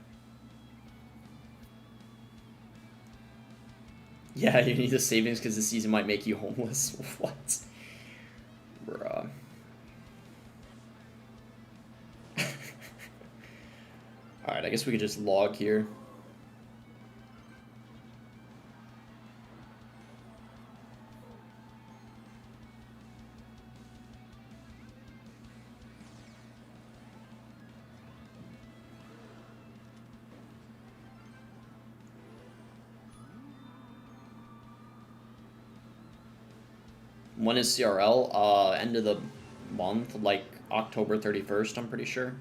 Yeah, you need the savings because the season might make you homeless. What? Bruh. Alright, I guess we could just log here. When is CRL? End of the month, like October 31st, I'm pretty sure.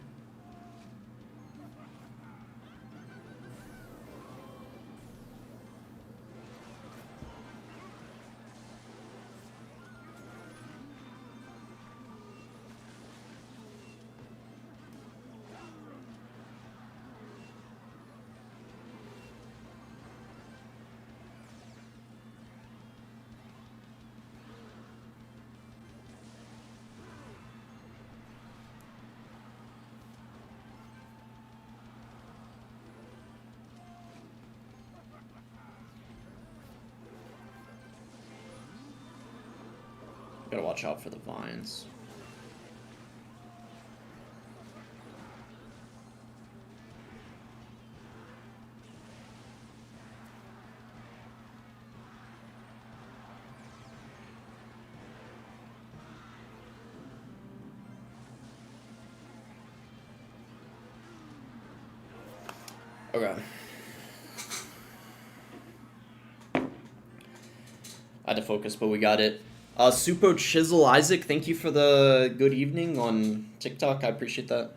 Gotta watch out for the vines. Okay. I had to focus, but we got it. Supo Chisel Isaac, thank you for the good evening on TikTok. I appreciate that.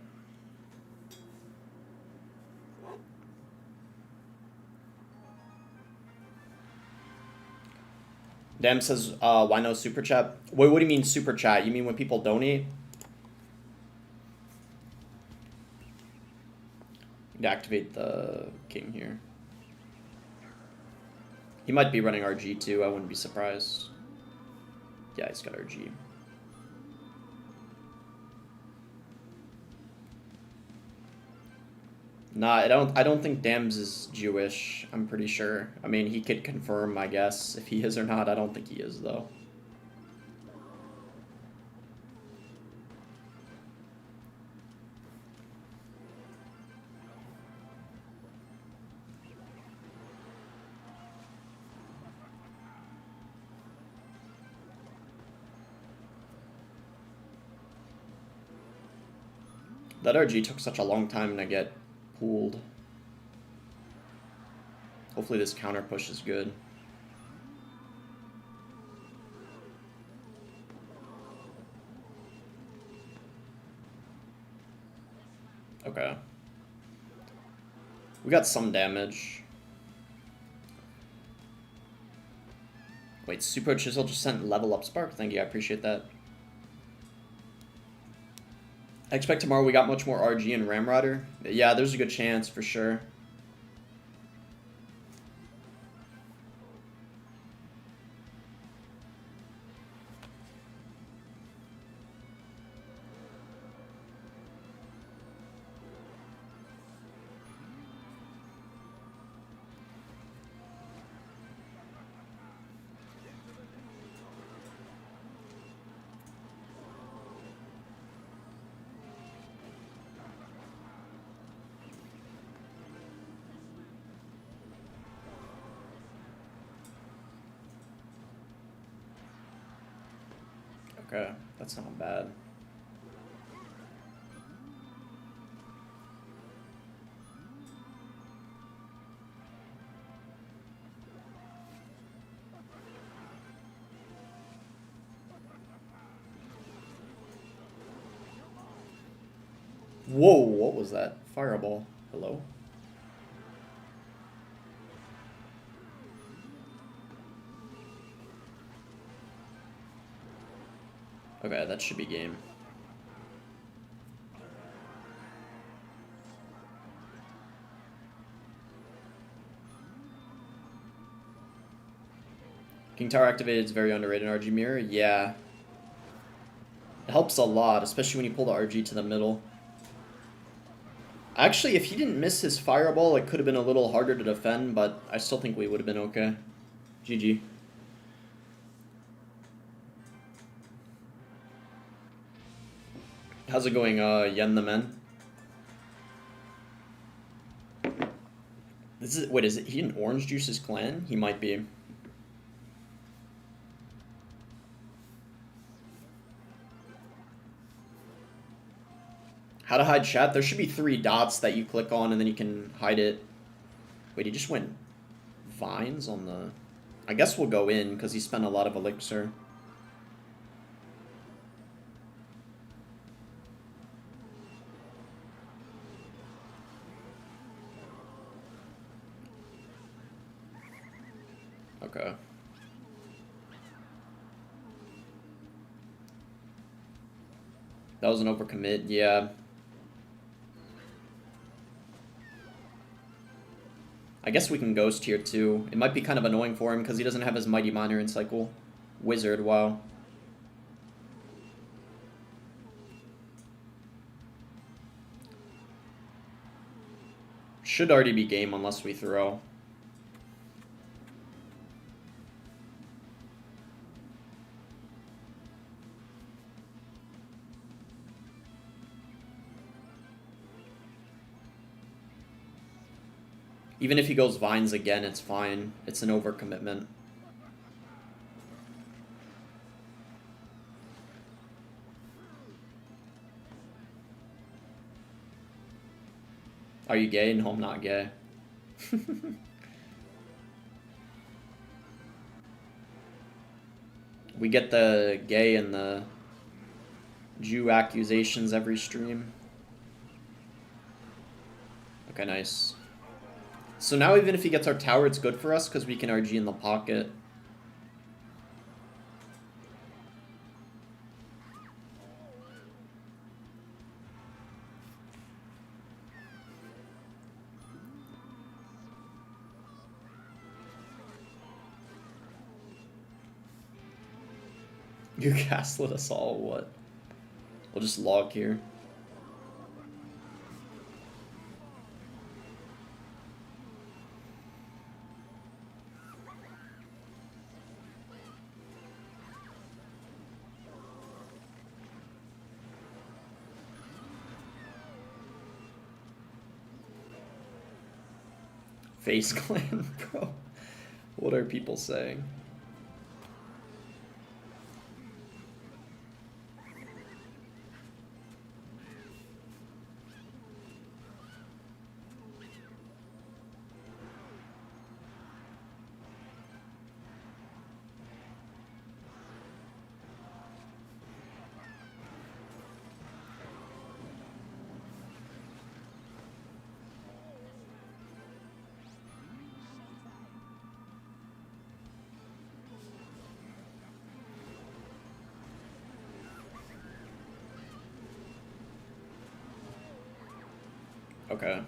Dam says, why no super chat? Wait, what do you mean super chat? You mean when people donate? Activate the king here. He might be running RG too, I wouldn't be surprised. Yeah, he's got RG. Nah, I don't think Dams is Jewish, I'm pretty sure. I mean, he could confirm, I guess, if he is or not. I don't think he is, though. That RG took such a long time to get pooled. Hopefully this counter push is good. Okay. We got some damage. Wait, Super Chisel just sent level up Spark. Thank you, I appreciate that. I expect tomorrow we got much more RG and Ramrodder. Yeah, there's a good chance for sure. Okay, that's not bad. Whoa, what was that? Fireball. Hello? Okay, that should be game. King Tower activated is very underrated in RG Mirror. Yeah. It helps a lot, especially when you pull the RG to the middle. Actually, if he didn't miss his fireball, it could have been a little harder to defend, but I still think we would have been okay. GG. How's it going, Yen the Men? Wait, is he in Orange Juice's clan? He might be. How to hide chat? There should be 3 dots that you click on and then you can hide it. Wait, he just went vines on the... I guess we'll go in because he spent a lot of elixir. Okay. That was an overcommit, yeah. I guess we can ghost here too. It might be kind of annoying for him because he doesn't have his Mighty Miner in cycle. Wizard, wow. Should already be game unless we throw. Even if he goes vines again, it's fine. It's an overcommitment. Are you gay? No, I'm not gay. We get the gay and the Jew accusations every stream. Okay, nice. So now even if he gets our tower, it's good for us because we can RG in the pocket. You gaslit us all, what? We'll just log here. Face clan, bro. What are people saying? Okay.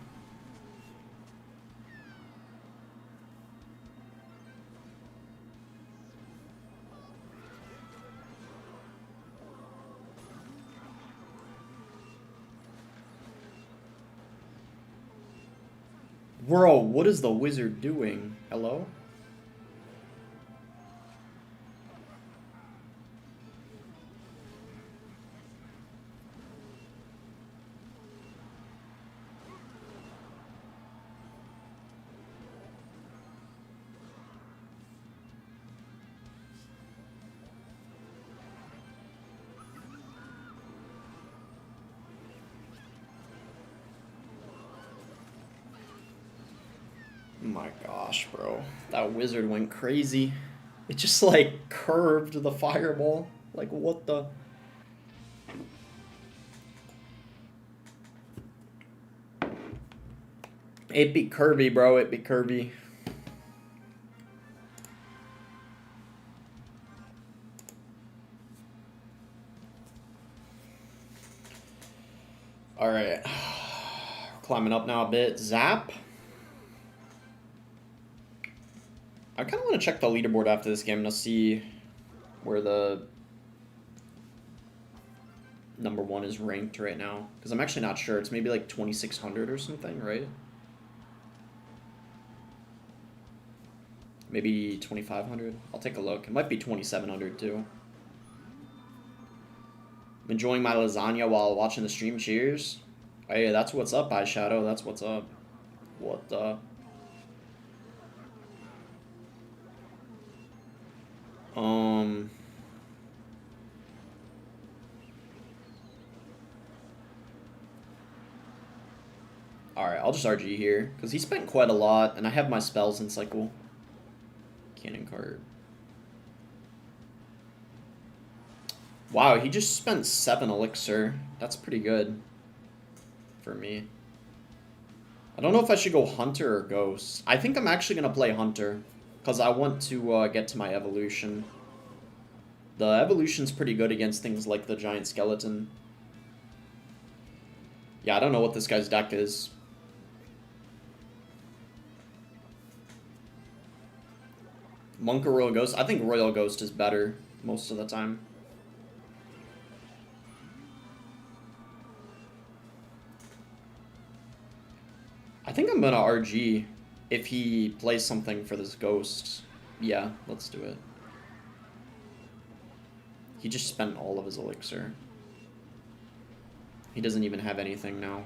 Bro, what is the wizard doing? Hello? Oh my gosh, bro. That wizard went crazy. It just like curved the fireball. Like what the... It be curvy, bro. It be curvy. Alright. Climbing up now a bit. Zap. I kind of want to check the leaderboard after this game to see where the #1 is ranked right now. Because I'm actually not sure. It's maybe like 2,600 or something, right? Maybe 2,500. I'll take a look. It might be 2,700 too. I'm enjoying my lasagna while watching the stream. Cheers. Hey, that's what's up, Eyeshadow. That's what's up. What the... Alright, I'll just RG here, because he spent quite a lot, and I have my spells in cycle. Cannon card. Wow, he just spent 7 elixir. That's pretty good for me. I don't know if I should go Hunter or Ghost. I think I'm actually going to play Hunter, because I want to get to my evolution. The evolution's pretty good against things like the Giant Skeleton. Yeah, I don't know what this guy's deck is. Monk or Royal Ghost? I think Royal Ghost is better most of the time. I think I'm gonna RG if he plays something for this Ghost. Yeah, let's do it. He just spent all of his elixir. He doesn't even have anything now.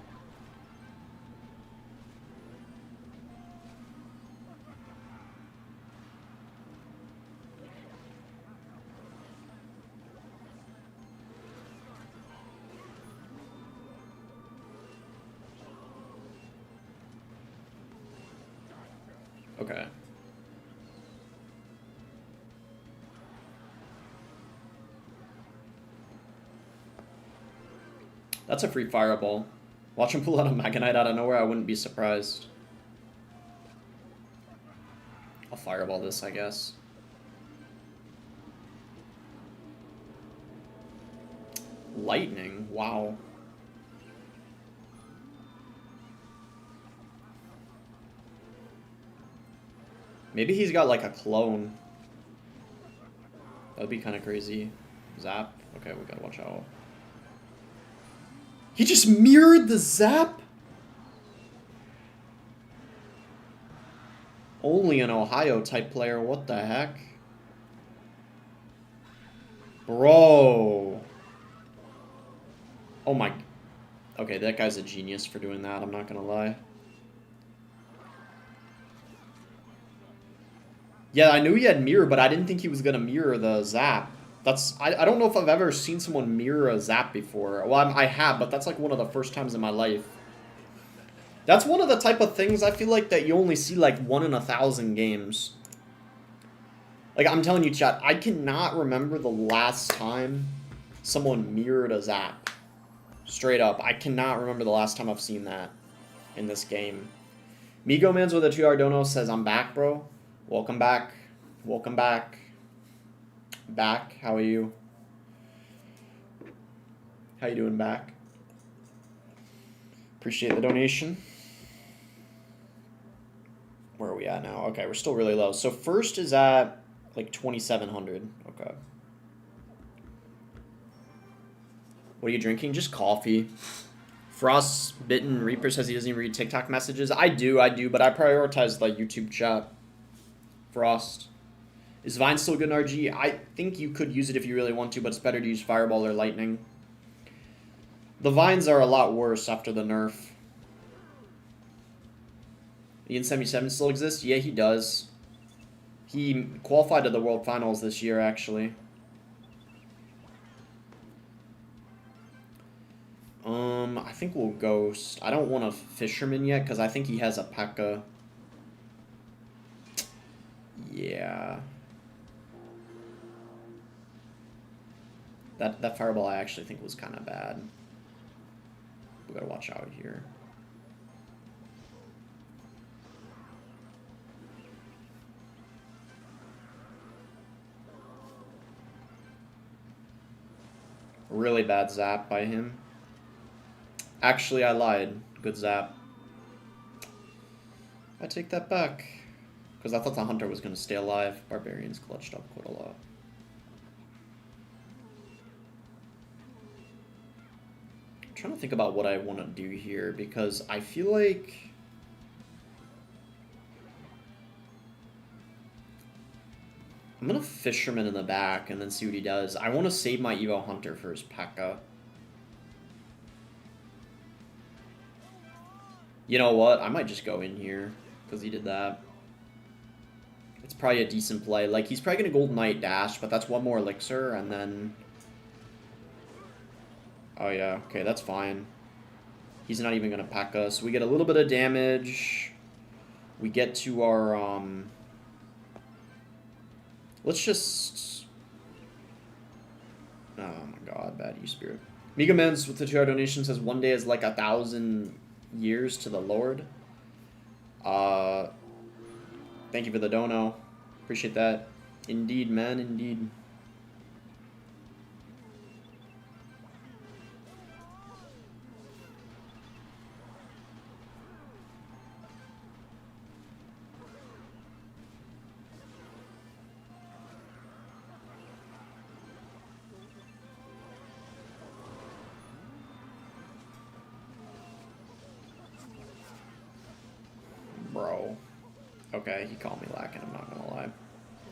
Okay. That's a free fireball. Watch him pull out a Mega Knight out of nowhere, I wouldn't be surprised. I'll fireball this, I guess. Lightning? Wow. Maybe he's got like a clone. That would be kind of crazy. Zap? Okay, we gotta watch out. He just mirrored the Zap? Only an Ohio type player, what the heck? Bro. Oh my. Okay, that guy's a genius for doing that, I'm not gonna lie. Yeah, I knew he had mirror, but I didn't think he was gonna mirror the Zap. I don't know if I've ever seen someone mirror a Zap before. Well, I have, but that's like one of the first times in my life. That's one of the type of things I feel like that you only see like 1 in 1,000 games. Like, I'm telling you, chat, I cannot remember the last time someone mirrored a Zap. Straight up, I cannot remember the last time I've seen that in this game. Migo Mans with a 2 Ardono says, I'm back, bro. Welcome back. Welcome back. Back, how are you? How you doing, back? Appreciate the donation. Where are we at now? Okay, we're still really low. So first is at like 2,700. Okay. What are you drinking? Just coffee. Frostbitten Reaper says he doesn't even read TikTok messages. I do, but I prioritize the YouTube chat. Frost. Is Vine still good in RG? I think you could use it if you really want to, but it's better to use Fireball or Lightning. The Vines are a lot worse after the nerf. Ian 77 still exists? Yeah, he does. He qualified to the World Finals this year, actually. I think we'll Ghost. I don't want a Fisherman yet, because I think he has a P.E.K.K.A. Yeah. That Fireball I actually think was kind of bad. We gotta watch out here. Really bad Zap by him. Actually, I lied. Good Zap. I take that back. Because I thought the Hunter was going to stay alive. Barbarians clutched up quite a lot. I'm trying to think about what I want to do here, because I feel like... I'm going to Fisherman in the back and then see what he does. I want to save my Evo Hunter for his P.E.K.K.A. You know what? I might just go in here, because he did that. It's probably a decent play. Like, he's probably going to Golden Knight dash, but that's one more elixir, and then... Oh, yeah. Okay, that's fine. He's not even going to pack us. We get a little bit of damage. We get to our, Let's just... Oh, my God. Bad E-Spirit. Mega Men's with the $2 donation says, one day is like 1,000 years to the Lord. Thank you for the dono. Appreciate that. Indeed, man. Indeed. Bro. Okay, he called me lacking, I'm not gonna lie.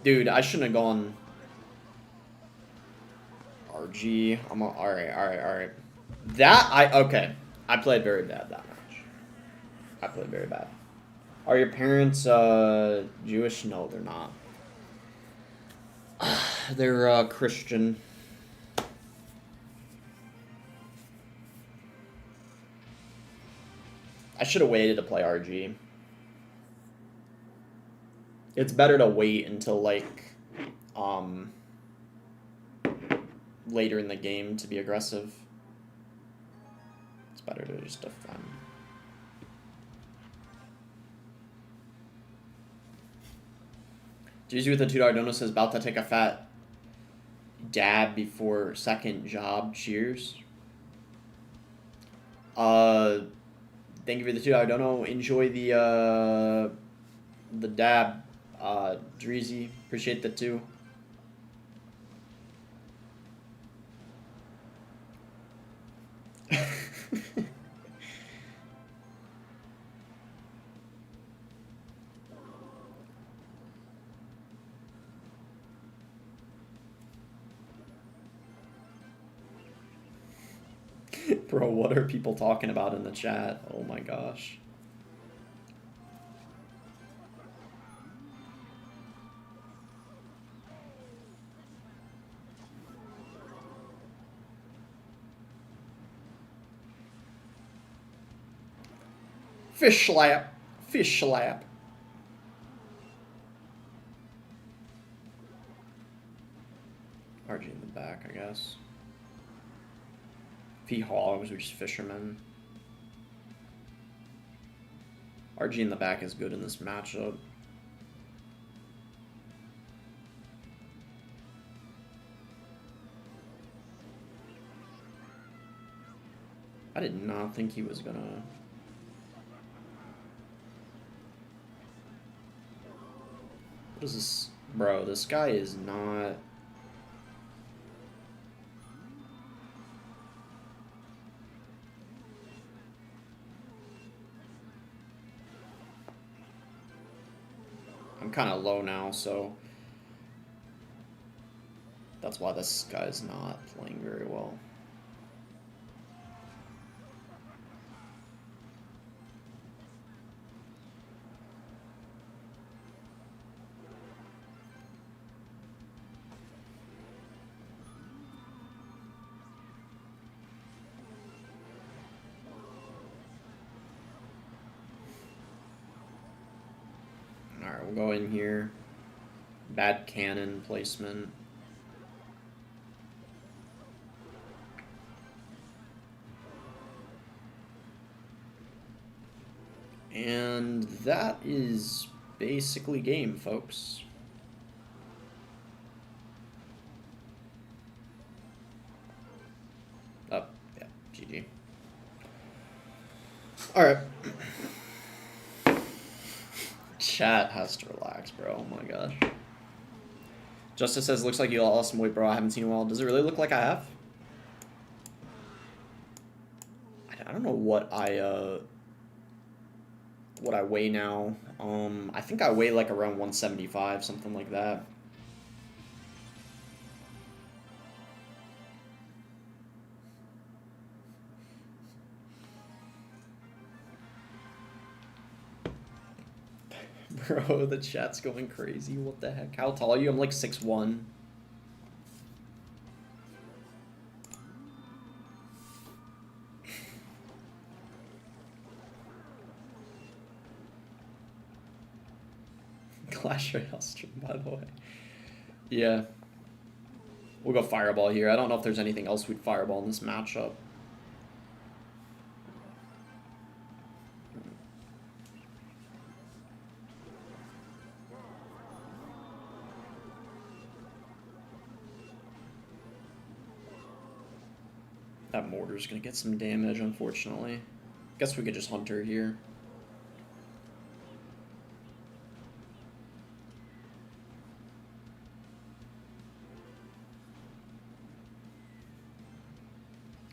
Dude, I shouldn't have gone... RG. Alright. Okay. I played very bad that match. I played very bad. Are your parents, Jewish? No, they're not. They're, Christian. I should have waited to play RG. It's better to wait until, like, later in the game to be aggressive. It's better to just defend. Jeezy with the $2 dono says, about to take a fat dab before second job. Cheers. Thank you for the $2 dono. Enjoy the dab, Dreezy. Appreciate that too. Bro, what are people talking about in the chat? Oh my gosh. Fish slap. Fish slap. RG in the back, I guess. P hogs, we're just fishermen. RG in the back is good in this matchup. I did not think he was gonna... What is this? Bro, this guy is not... I'm kind of low now, so... That's why this guy's not playing very well. Alright, we'll go in here. Bad cannon placement. And that is basically game, folks. Oh, yeah, GG. Alright. Chat has to relax, bro. Oh my gosh. Justice says, looks like you lost some weight, bro. I haven't seen you in a while. Does it really look like I have? I don't know what I weigh now. I think I weigh like around 175, something like that. Bro, the chat's going crazy. What the heck? How tall are you? I'm like 6'1". Clash Royale stream, by the way. Yeah. We'll go Fireball here. I don't know if there's anything else we'd Fireball in this matchup. That Mortar's gonna get some damage, unfortunately. Guess we could just Hunter here.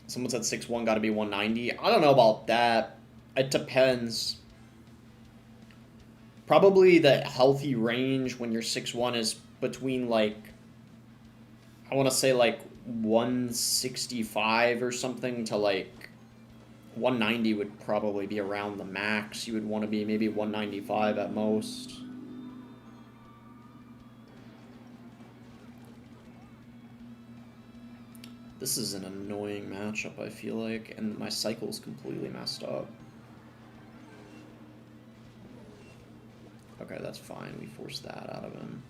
Someone said 6'1", gotta be 190. I don't know about that. It depends. Probably the healthy range when you're 6'1" is between, like, I want to say, like, 165 or something to, like, 190 would probably be around the max. You would want to be maybe 195 at most. This is an annoying matchup, I feel like, and my cycle's completely messed up. Okay, that's fine. We forced that out of him.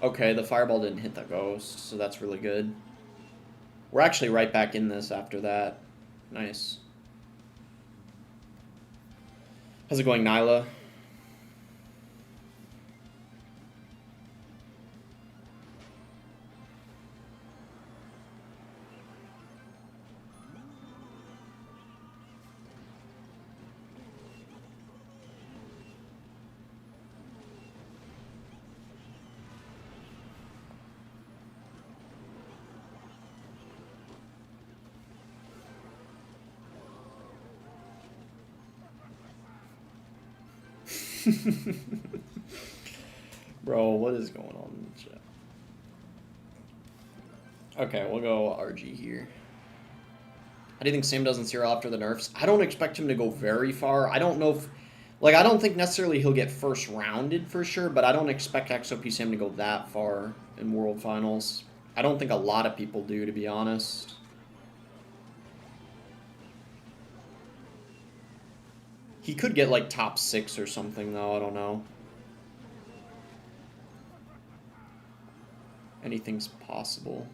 Okay, the fireball didn't hit the ghost, so that's really good. We're actually right back in this after that. Nice. How's it going, Nyla? Bro, what is going on in the chat? Okay, we'll go RG here. How do you think Sam does in Zero after the nerfs? I don't expect him to go very far. I don't know if... Like, I don't think necessarily he'll get first rounded for sure, but I don't expect XOP Sam to go that far in World Finals. I don't think a lot of people do, to be honest. He could get, like, top 6 or something, though. I don't know. Anything's possible.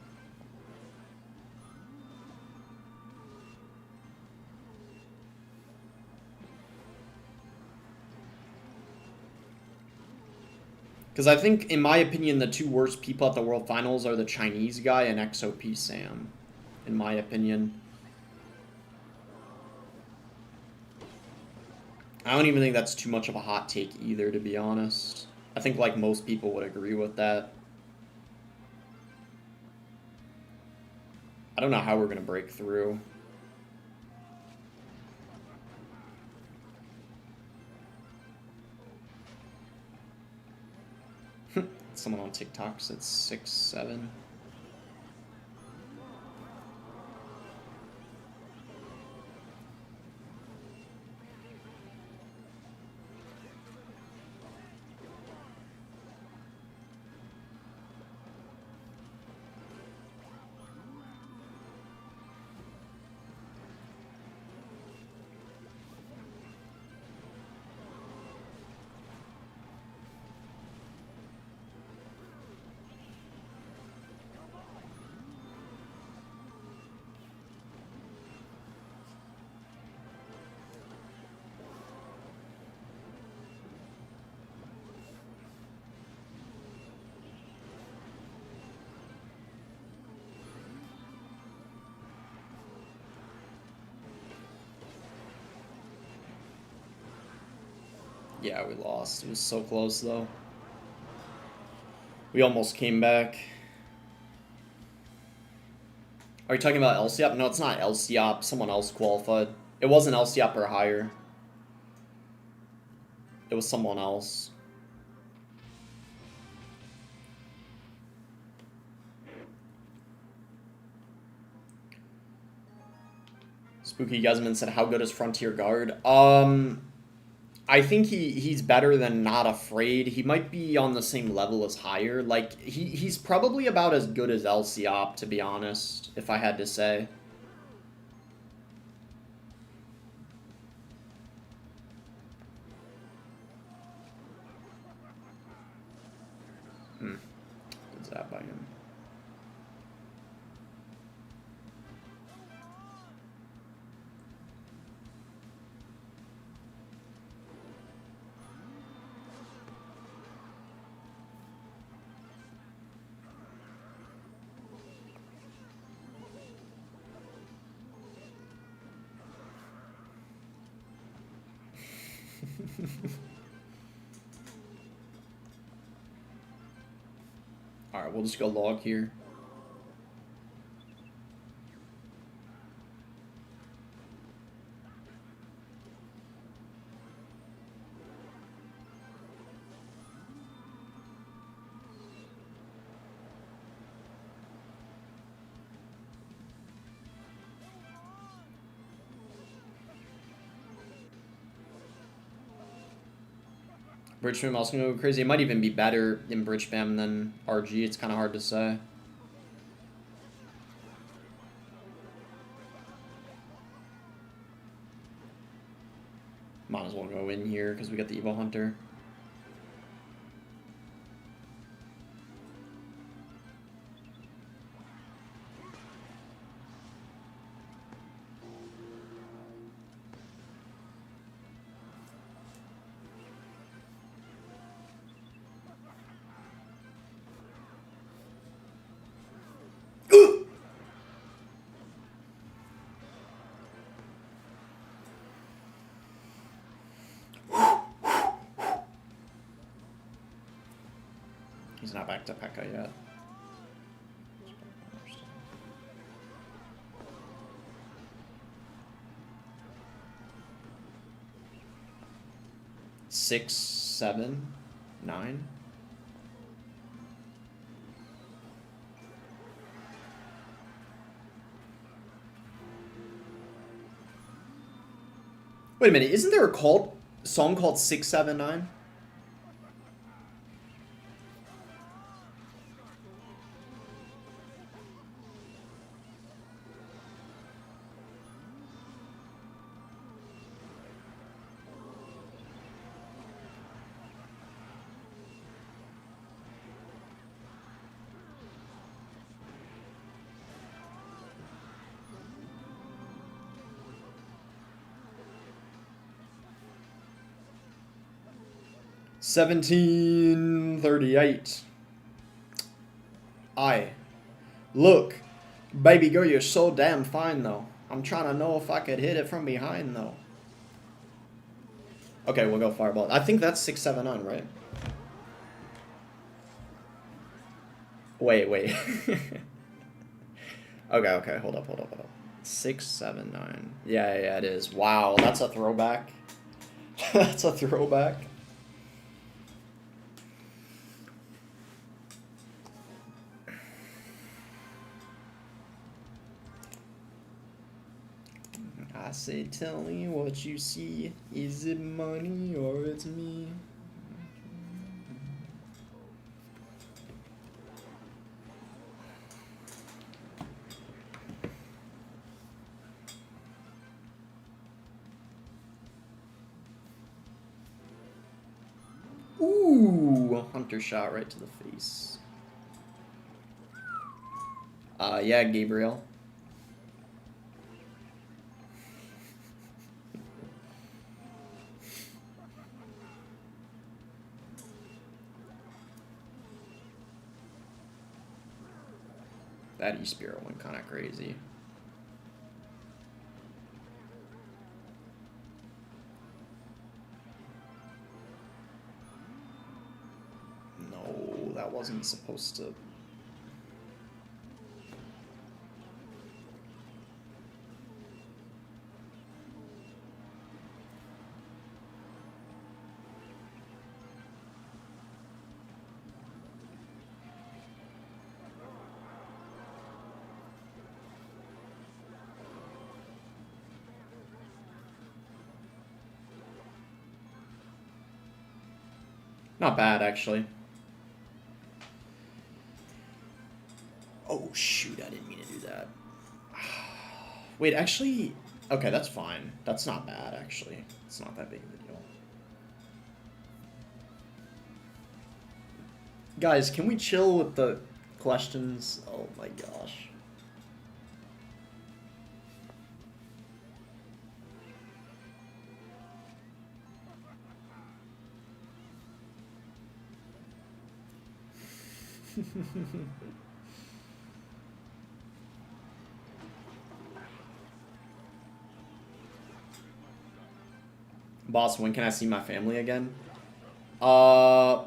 Because I think, in my opinion, the two worst people at the World Finals are the Chinese guy and XOP Sam. In my opinion. I don't even think that's too much of a hot take either, to be honest. I think, like, most people would agree with that. I don't know how we're going to break through. Someone on TikTok said 6'7". Yeah, we lost. It was so close, though. We almost came back. Are you talking about LCOP? No, it's not LCOP. Someone else qualified. It wasn't LCOP or higher. It was someone else. Spooky Guzman said, how good is Frontier Guard? I think he's better than Not Afraid. He might be on the same level as higher. Like, he's probably about as good as LCOP, to be honest, if I had to say. What's that by him? Alright, we'll just go log here. Bridge Spam also gonna go crazy. It might even be better in Bridge Spam than RG. It's kind of hard to say. Might as well go in here because we got the Evo Hunter. He's not back to P.E.K.K.A yet. Six, 7, 9. Wait a minute, isn't there a song called 679? $17.38. Look, baby girl, you're so damn fine though. I'm trying to know if I could hit it from behind though. Okay, we'll go fireball. I think that's 679, right? Wait. okay, hold up. 679. Yeah, it is. Wow, that's a throwback. That's a throwback. I say, tell me what you see. Is it money or it's me? Ooh, Hunter shot right to the face. Yeah, Gabriel. That E-Spirit went kind of crazy. No, that wasn't supposed to... Not bad, actually. Oh, shoot, I didn't mean to do that. Wait, actually... Okay, that's fine. That's not bad, actually. It's not that big of a deal. Guys, can we chill with the questions? Oh my gosh. Boss, when can I see my family again? Well,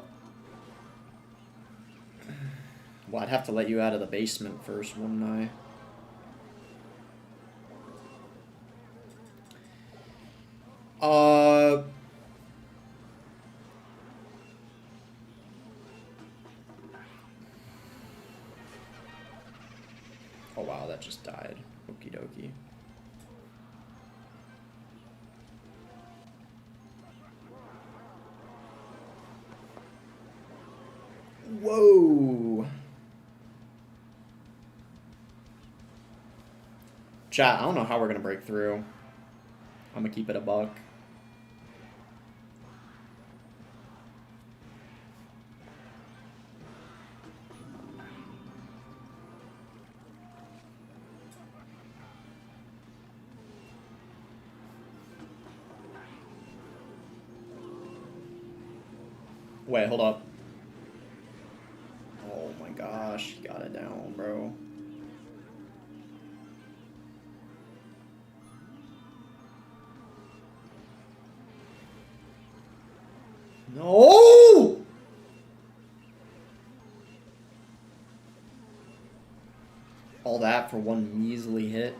I'd have to let you out of the basement first, wouldn't I? Oh wow, that just died. Okie dokie. Whoa! Chat, I don't know how we're gonna break through. I'm gonna keep it a buck. Wait, hold up. Oh my gosh, you got it down, bro. No! All that for one measly hit.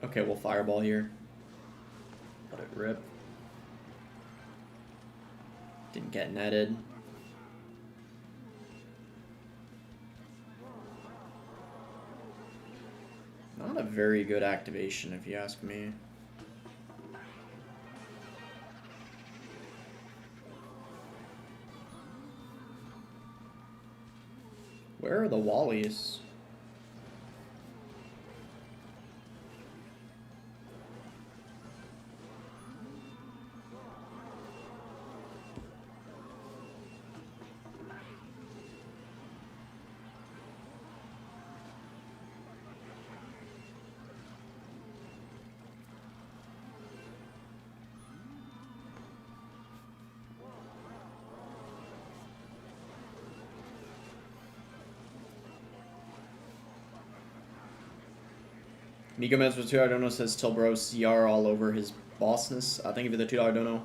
Okay, we'll fireball here. Let it rip. Didn't get netted. Not a very good activation, if you ask me. Where are the Wallies? Nico Mez with $2 dono says Tilbro CR all over his bossness. Thank you for the $2 dono.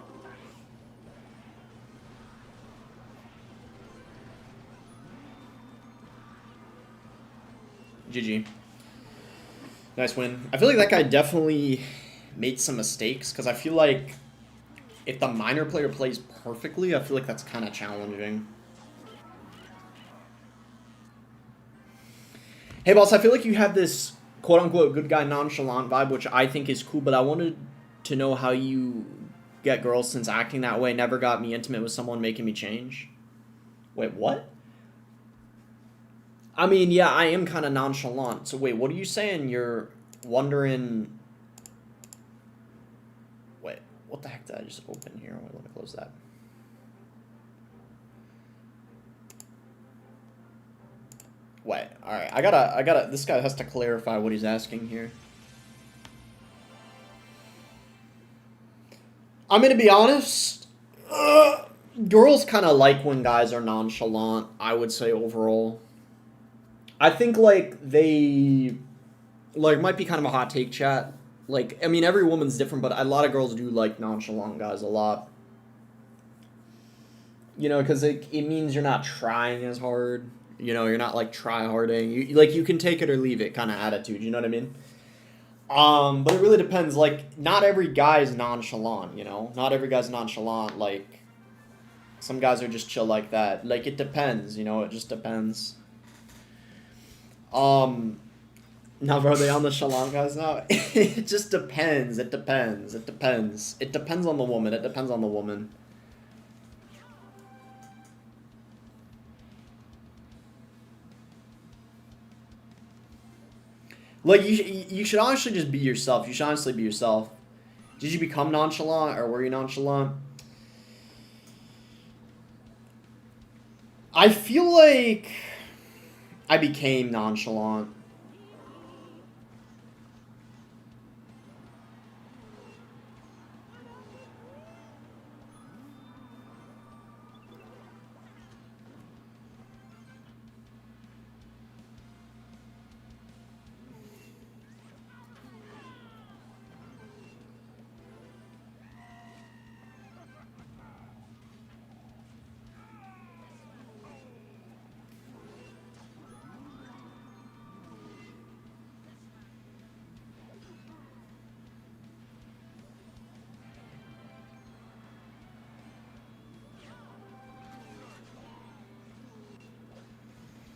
GG. Nice win. I feel like that guy definitely made some mistakes because I feel like if the minor player plays perfectly, I feel like that's kind of challenging. Hey boss, I feel like you have this quote-unquote good guy nonchalant vibe, which I think is cool, but I wanted to know how you get girls since acting that way never got me intimate with someone making me change. Wait, what? I mean, yeah, I am kind of nonchalant. So wait, what are you saying? You're wondering... Wait, what the heck did I just open here? Wait, let me close that. Wait, alright, I gotta, this guy has to clarify what he's asking here. I'm gonna be honest, girls kind of like when guys are nonchalant, I would say overall. I think, like, they, like, might be kind of a hot take, chat. Like, I mean, every woman's different, but a lot of girls do like nonchalant guys a lot. You know, because it means you're not trying as hard. You know, you're not, like, try-harding. You can take it or leave it kind of attitude, you know what I mean? But it really depends. Like, not every guy's nonchalant, you know? Not every guy's nonchalant. Like, some guys are just chill like that. Like, it depends, you know? It just depends. Now, bro, they on the Shalom guys now? It just depends. It depends. It depends. It depends on the woman. It depends on the woman. Like, you should honestly just be yourself. You should honestly be yourself. Did you become nonchalant, or were you nonchalant? I feel like I became nonchalant.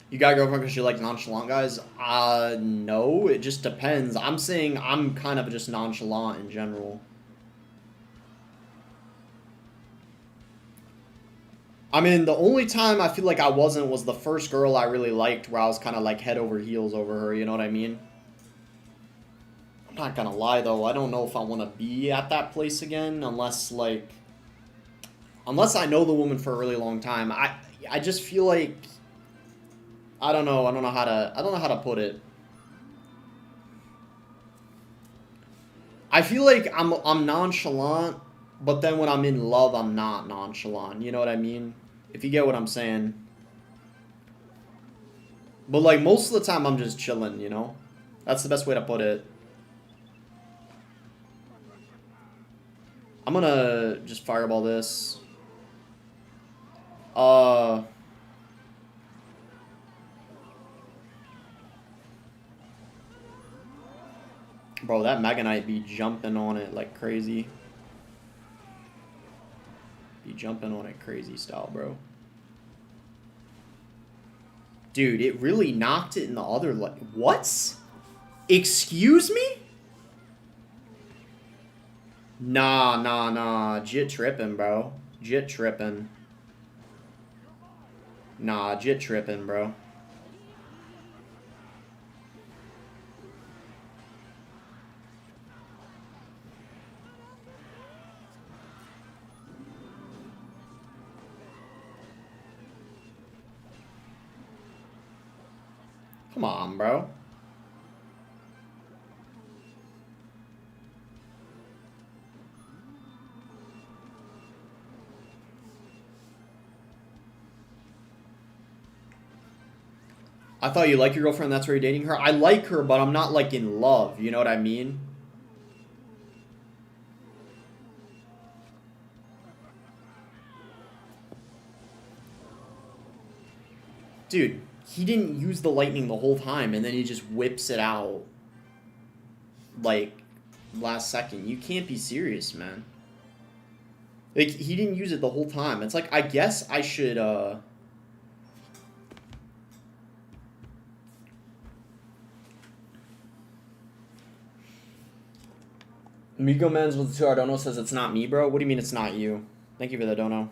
You got a girlfriend because you like nonchalant guys? No, it just depends. I'm saying I'm kind of just nonchalant in general. I mean, the only time I feel like I wasn't was the first girl I really liked, where I was kind of like head over heels over her, you know what I mean? I'm not gonna lie though, I don't know if I want to be at that place again, unless I know the woman for a really long time. I just feel like I don't know how to put it. I feel like I'm nonchalant, but then when I'm in love, I'm not nonchalant. You know what I mean? If you get what I'm saying. But like most of the time, I'm just chilling. You know, that's the best way to put it. I'm gonna just fireball this. Bro, that Mega Knight be jumping on it like crazy. Be jumping on it crazy style, bro. Dude, it really knocked it in the other leg. What? Excuse me? Nah. Jit tripping, bro. Jit tripping. Nah, Jit tripping, bro. Come on, bro. I thought you like your girlfriend, that's why you're dating her? I like her, but I'm not, like, in love. You know what I mean? Dude, he didn't use the lightning the whole time, and then he just whips it out. Like, last second. You can't be serious, man. Like, he didn't use it the whole time. It's like, I guess I should, Migo Men's with the 2 dono says it's not me, bro. What do you mean it's not you? Thank you for the dono.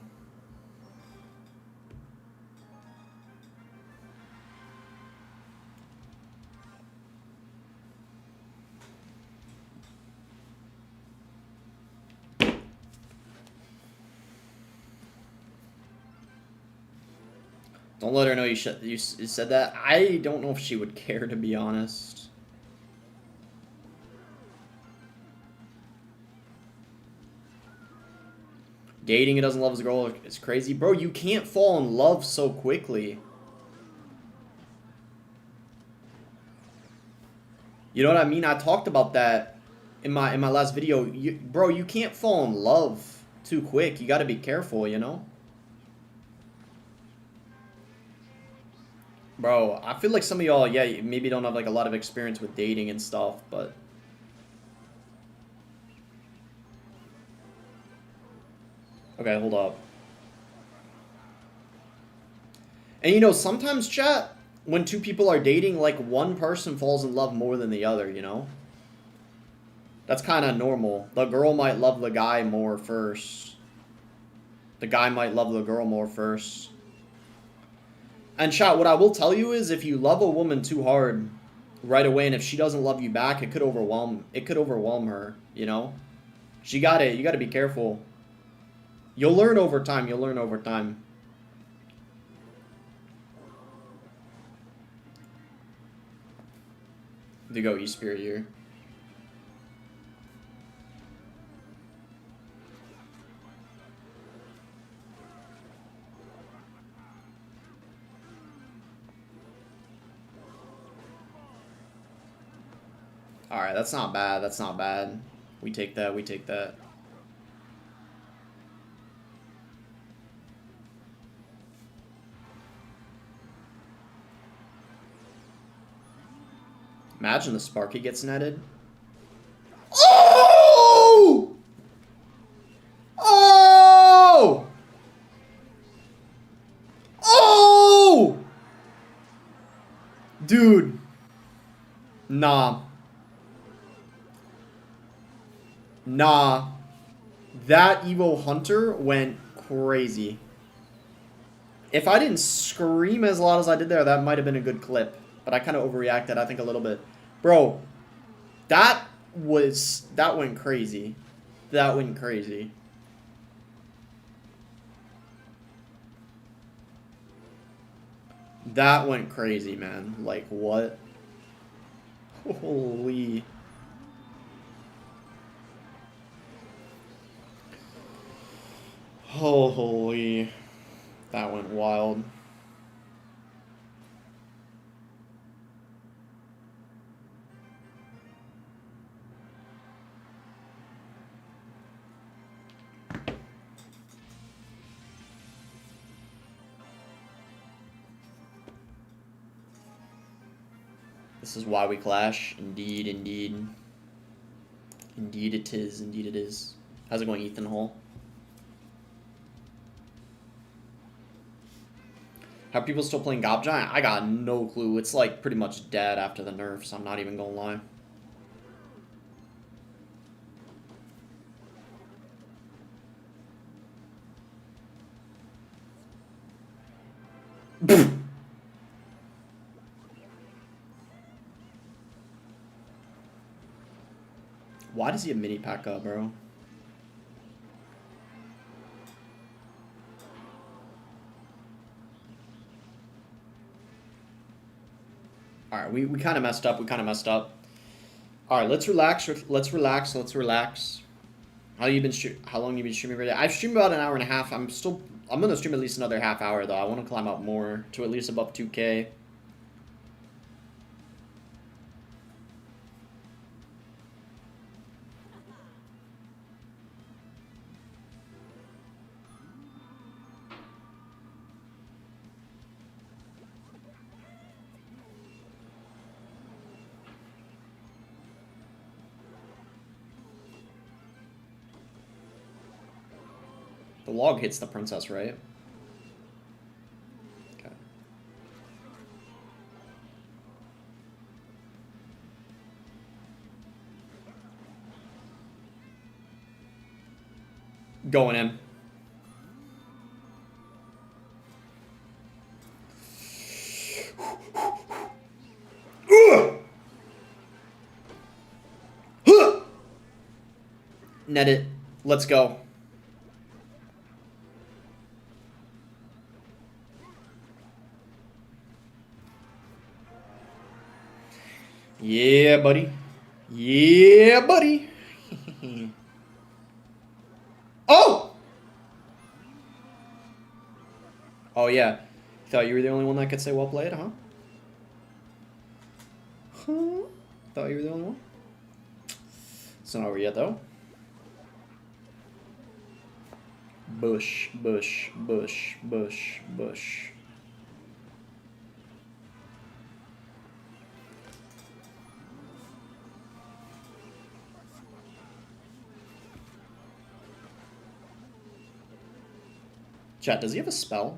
Don't let her know you said that. I don't know if she would care, to be honest. Dating and doesn't love his girl is crazy. Bro, you can't fall in love so quickly. You know what I mean? I talked about that in my last video. Bro, you can't fall in love too quick. You gotta be careful, you know? Bro, I feel like some of y'all, yeah, maybe don't have like a lot of experience with dating and stuff, but... Okay, hold up. And you know, sometimes, chat, when two people are dating, like, one person falls in love more than the other, you know? That's kind of normal. The girl might love the guy more first. The guy might love the girl more first. And chat, what I will tell you is if you love a woman too hard right away, and if she doesn't love you back, it could overwhelm her, you know? You gotta be careful. You'll learn over time, To go E-Spirit here. Alright, that's not bad, that's not bad. We take that, we take that. Imagine the Sparky gets netted. Oh! Oh! Oh! Dude. Nah. Nah. That Evo Hunter went crazy. If I didn't scream as loud as I did there, that might have been a good clip. But I kind of overreacted, I think, a little bit. Bro, that went crazy. That went crazy. That went crazy, man. Like, what? Holy. Holy. That went wild. This is why we clash. Indeed, indeed. Indeed it is, indeed it is. How's it going, Ethan Hall? How are people still playing Gob Giant? I got no clue. It's like pretty much dead after the nerfs, I'm not even gonna lie. Why does he have mini pack up, bro? Alright, we kind of messed up. Alright, let's relax. Let's relax. How long you been streaming every day? I've streamed about an hour and a half. I'm gonna stream at least another half hour though. I want to climb up more to at least above 2K. The log hits the princess, right? Okay. Going in. Net it. Let's go. Yeah, buddy. Yeah, buddy. Oh! Oh, yeah. Thought you were the only one that could say well played, huh? Huh? Thought you were the only one? It's not over yet, though. Bush, bush, bush, bush, bush. Chat, does he have a spell?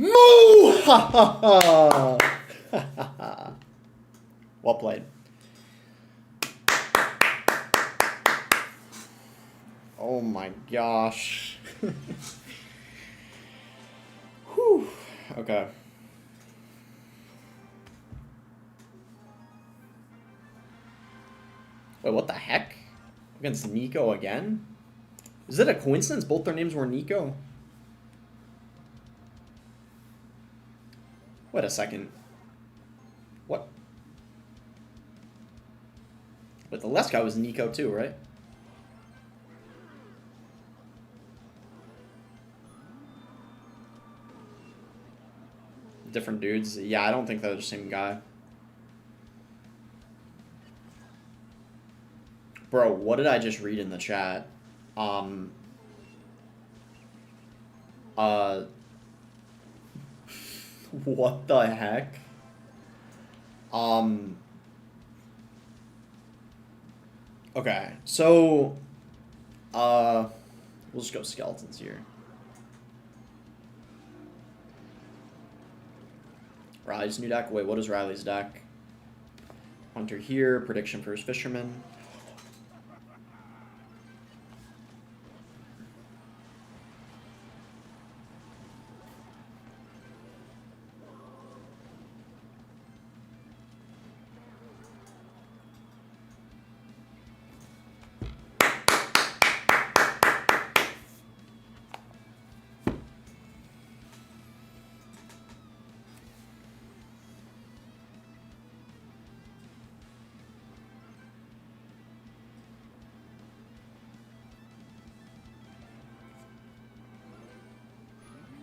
Moo! Ha ha ha! Well played. Oh my gosh. Whew. Okay. Wait, what the heck? Against Nico again? Is it a coincidence both their names were Nico? Wait a second. What? But the last guy was Nico too, right? Different dudes? Yeah, I don't think they're the same guy. Bro, what did I just read in the chat? What the heck? Okay, so, we'll just go skeletons here. Riley's new deck? Wait, what is Riley's deck? Hunter here, prediction for his fisherman.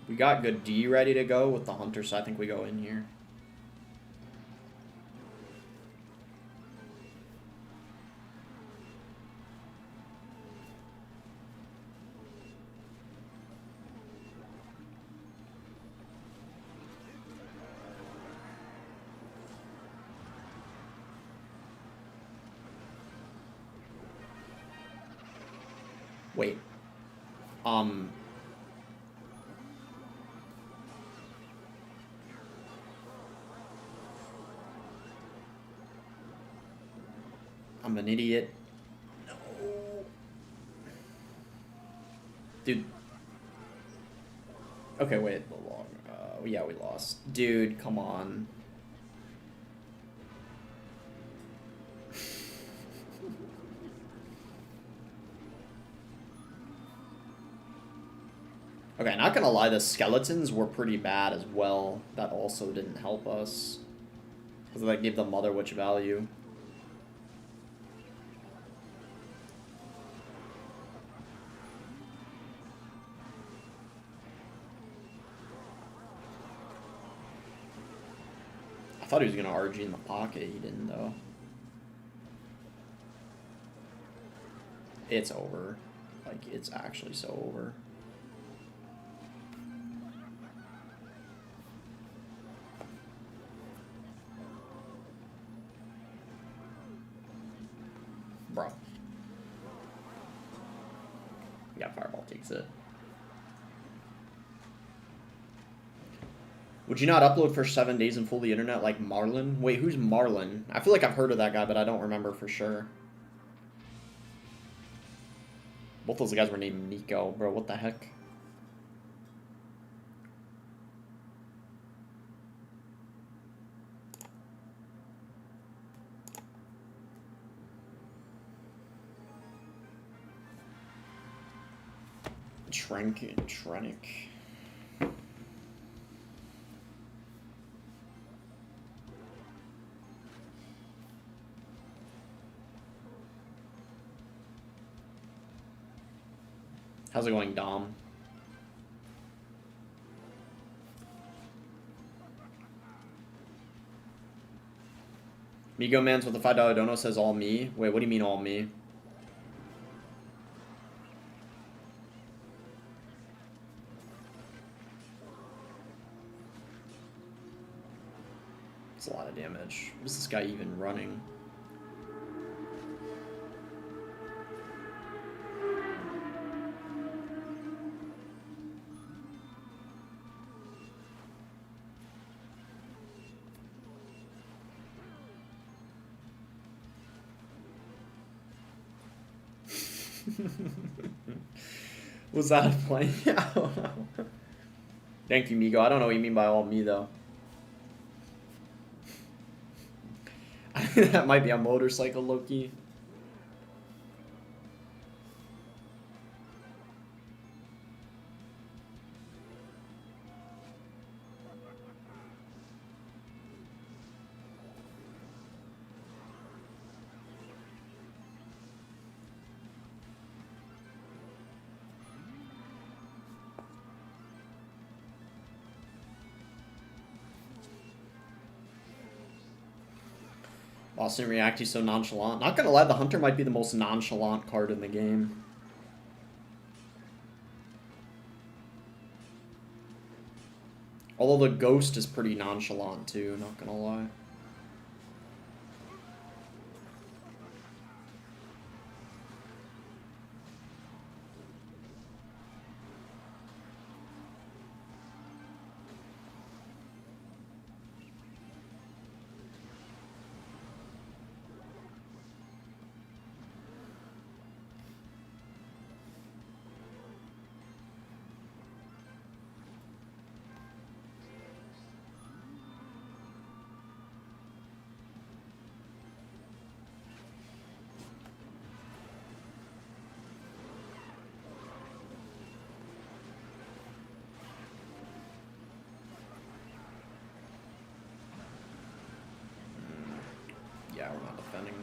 We got good D ready to go with the Hunter, so I think we go in here. Wait. I'm an idiot. No. Dude. Okay, wait. Yeah, we lost. Dude, come on. Okay, not gonna lie, the skeletons were pretty bad as well. That also didn't help us. Because that gave the Mother Witch value. I thought he was gonna RG in the pocket, he didn't though. It's over. Like, it's actually so over. Bro. Yeah, Fireball takes it. Would you not upload for 7 days and fool the internet like Marlon? Wait, who's Marlon? I feel like I've heard of that guy, but I don't remember for sure. Both those guys were named Nico, bro. What the heck? Trenic. How's it going, Dom? Migo Mans with the $5 dono says all me. Wait, what do you mean all me? It's a lot of damage. What is this guy even running? Was that a plane? I don't know. Thank you, Migo. I don't know what you mean by all me, though. I think that might be a motorcycle, Loki. Boston React, he's so nonchalant. Not gonna lie, the Hunter might be the most nonchalant card in the game. Although the Ghost is pretty nonchalant too, not gonna lie. Yeah, we're not defending.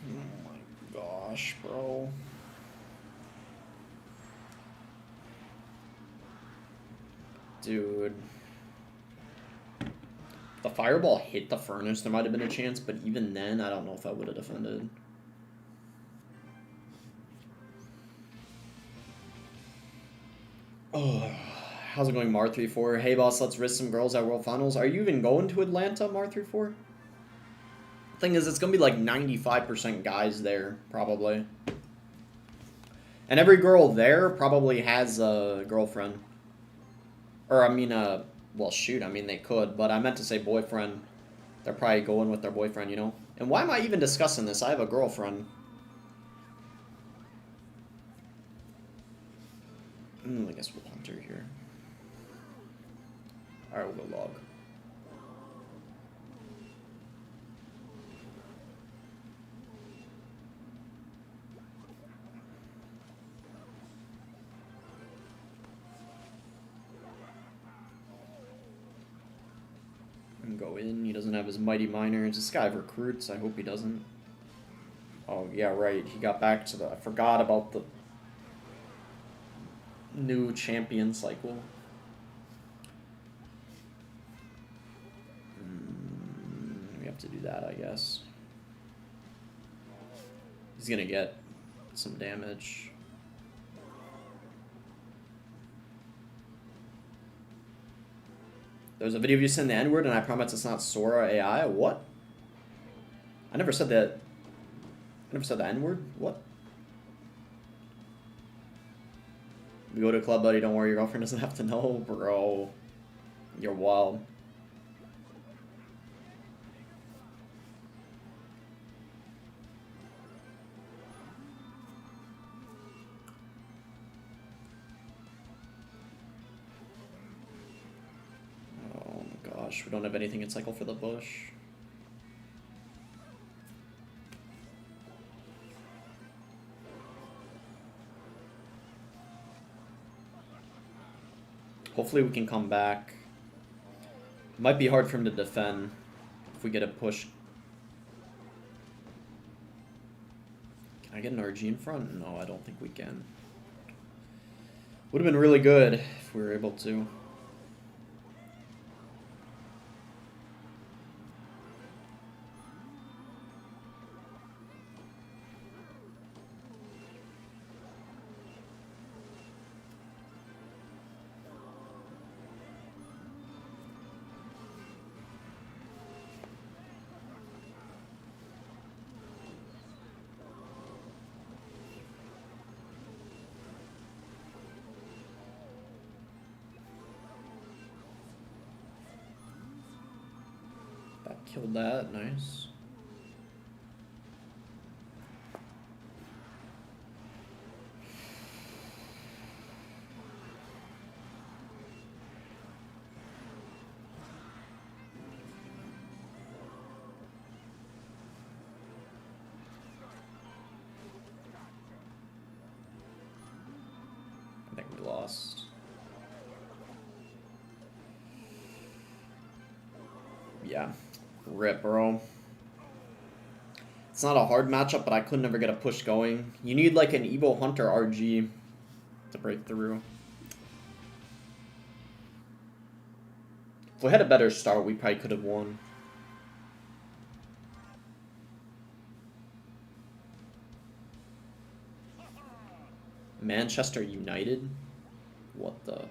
Oh my gosh, bro. Dude. If the fireball hit the furnace, there might have been a chance, but even then, I don't know if I would have defended. Oh, how's it going, Mar34? Hey, boss, let's risk some girls at World Finals. Are you even going to Atlanta, Mar34? Thing is, it's going to be like 95% guys there, probably. And every girl there probably has a girlfriend. Or, I mean, well, shoot, I mean, they could, but I meant to say boyfriend. They're probably going with their boyfriend, you know? And why am I even discussing this? I have a girlfriend. I guess we'll hunt her here. Alright, we'll go log. And go in. He doesn't have his mighty miners. This guy recruits. I hope he doesn't. Oh, yeah, right. He got back to the... I forgot about the new champion cycle. We have to do that, I guess. He's gonna get some damage. There's a video of you saying the N-word, and I promise it's not Sora AI. What? I never said that. I never said the N-word. What? We go to a club, buddy. Don't worry, your girlfriend doesn't have to know, bro. You're wild. Oh my gosh, we don't have anything in cycle for the bush. Hopefully we can come back. Might be hard for him to defend if we get a push. Can I get an RG in front? No, I don't think we can. Would have been really good if we were able to. Killed that, nice. Yeah. Rip, bro. It's not a hard matchup, but I could never get a push going. You need like an Evo Hunter RG to break through. If we had a better start, we probably could have won. Manchester United? What the...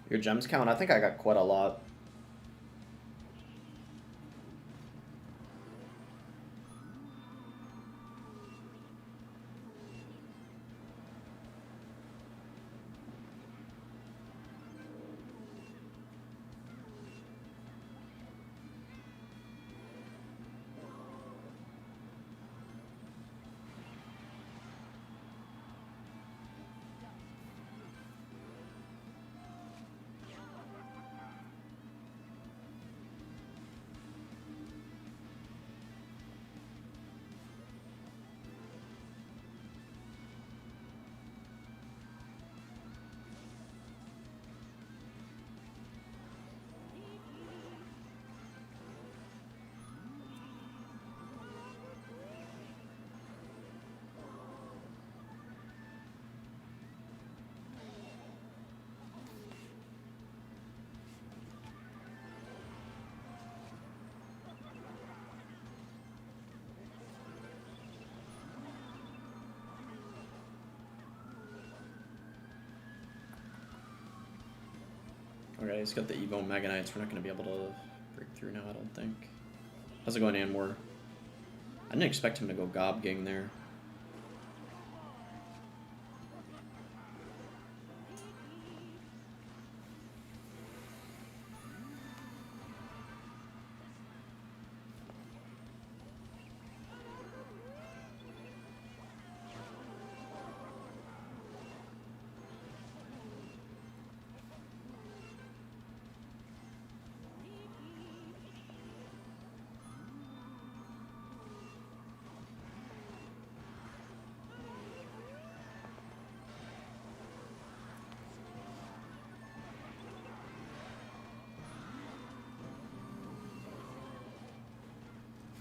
Your gems count? I think I got quite a lot. Okay, he's got the Evo Mega Knights. We're not going to be able to break through now, I don't think. How's it going, Anwar? I didn't expect him to go Gob Gang there.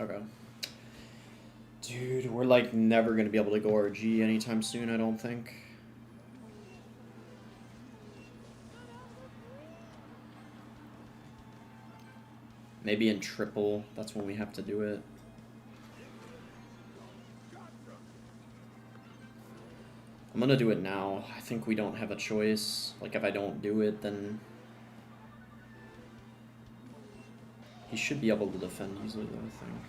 Okay. Dude, we're like never gonna be able to go RG anytime soon, I don't think. Maybe in triple, that's when we have to do it. I'm gonna do it now. I think we don't have a choice. Like, if I don't do it, then... he should be able to defend easily, though, I think.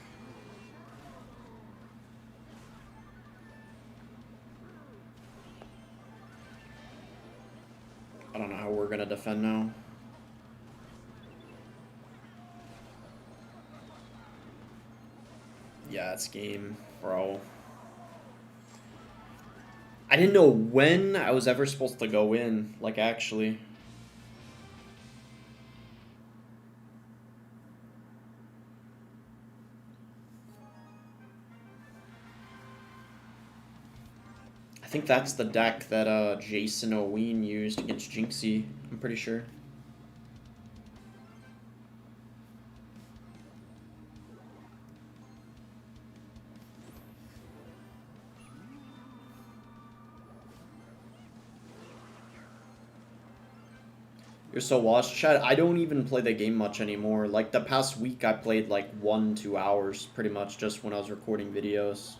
I don't know how we're gonna defend now. Yeah, it's game, bro. I didn't know when I was ever supposed to go in, like, actually. I think that's the deck that Jason Oween used against Jinxie, I'm pretty sure. You're so washed, Chad. I don't even play the game much anymore. Like, the past week I played like 1-2 hours, pretty much, just when I was recording videos.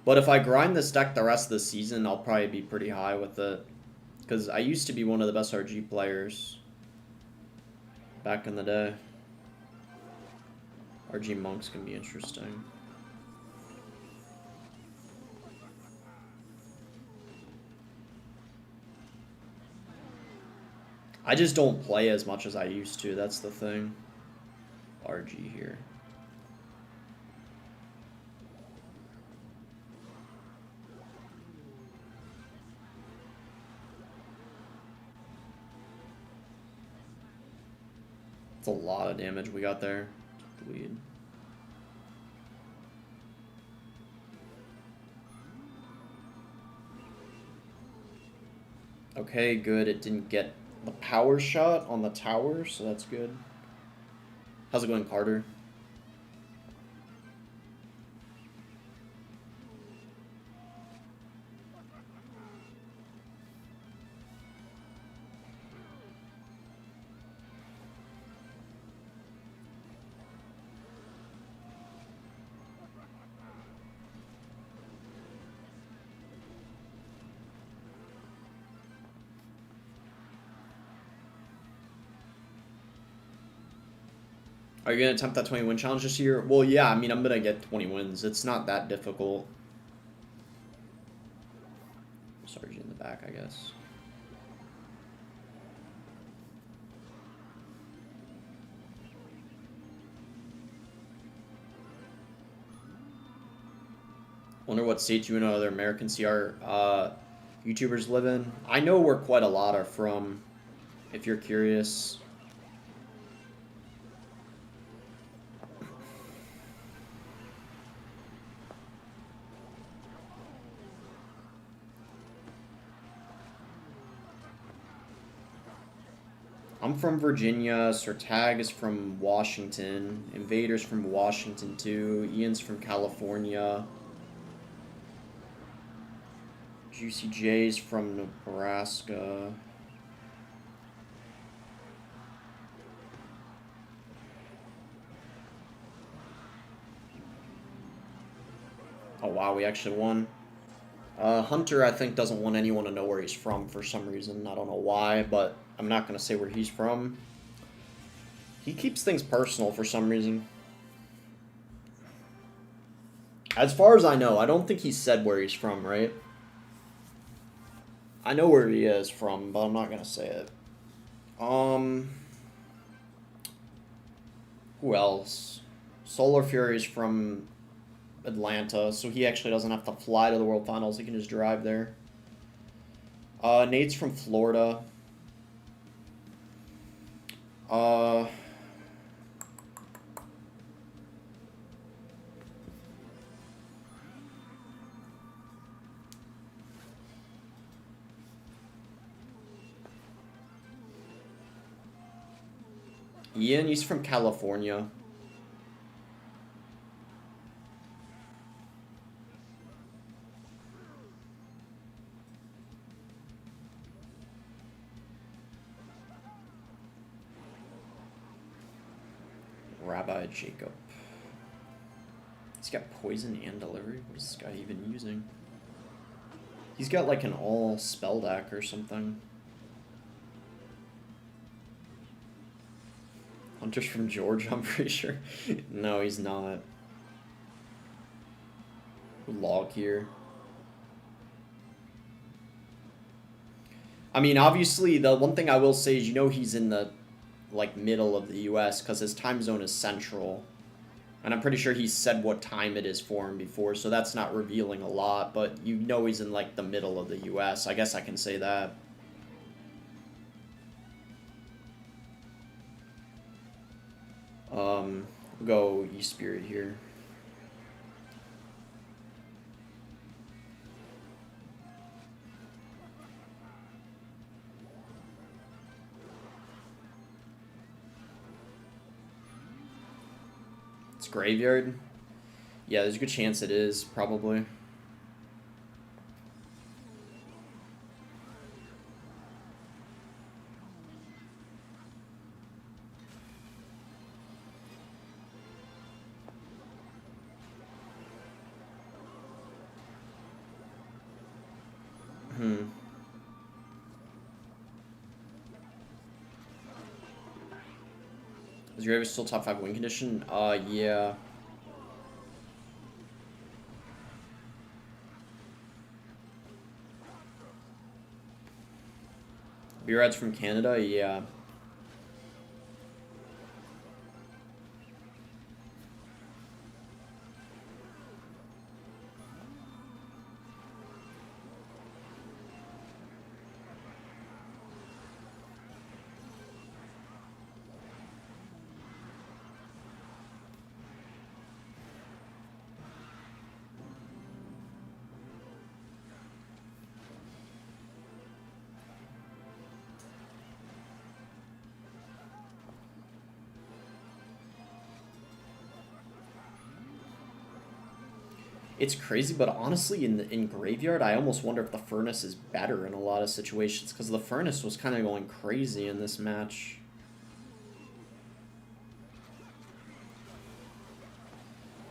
But if I grind this deck the rest of the season, I'll probably be pretty high with it. Because I used to be one of the best RG players back in the day. RG monks can be interesting. I just don't play as much as I used to, that's the thing. RG here. It's a lot of damage we got there. Bleed. Okay, good. It didn't get the power shot on the tower, so that's good. How's it going, Carter? Are you going to attempt that 20 win challenge this year? Well, yeah, I mean, I'm going to get 20 wins. It's not that difficult. Sarge in the back, I guess. Wonder what states you and other American CR YouTubers live in. I know where quite a lot are from, if you're curious. I'm from Virginia, Sertag is from Washington, Invader's from Washington too, Ian's from California, Juicy J's from Nebraska. Oh wow, we actually won. Hunter, I think, doesn't want anyone to know where he's from for some reason. I don't know why, but I'm not going to say where he's from. He keeps things personal for some reason. As far as I know, I don't think he said where he's from, right? I know where he is from, but I'm not going to say it. Who else? Solar Fury's from Atlanta, so he actually doesn't have to fly to the World Finals. He can just drive there. Nate's from Florida. Ian, he's from California. Rabbi Jacob. He's got poison and delivery. What is this guy even using? He's got like an all spell deck or something. Hunter's from Georgia, I'm pretty sure. No, he's not. Log here. I mean, obviously, the one thing I will say is, you know, he's in the like middle of the US because his time zone is central, and I'm pretty sure he said what time it is for him before, so that's not revealing a lot, but you know he's in like the middle of the US. I guess I can say that. We'll go East Spirit here. It's Graveyard. Yeah, there's a good chance it is, probably. Is your still top 5 win condition? Yeah. Beer ads from Canada? Yeah. It's crazy, but honestly, in Graveyard, I almost wonder if the Furnace is better in a lot of situations, because the Furnace was kind of going crazy in this match.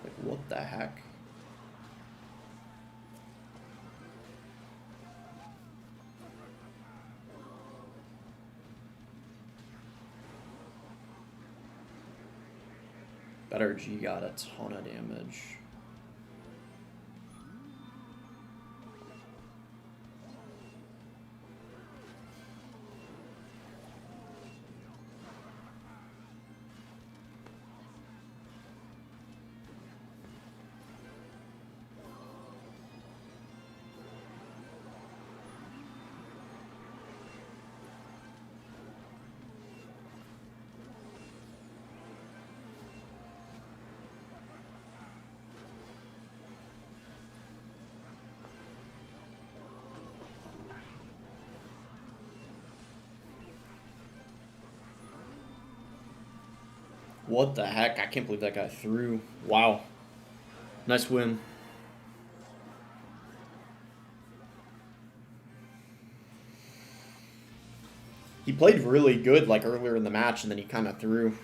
Like, what the heck? Better G got a ton of damage. What the heck? I can't believe that guy threw. Wow. Nice win. He played really good like earlier in the match, and then he kind of threw.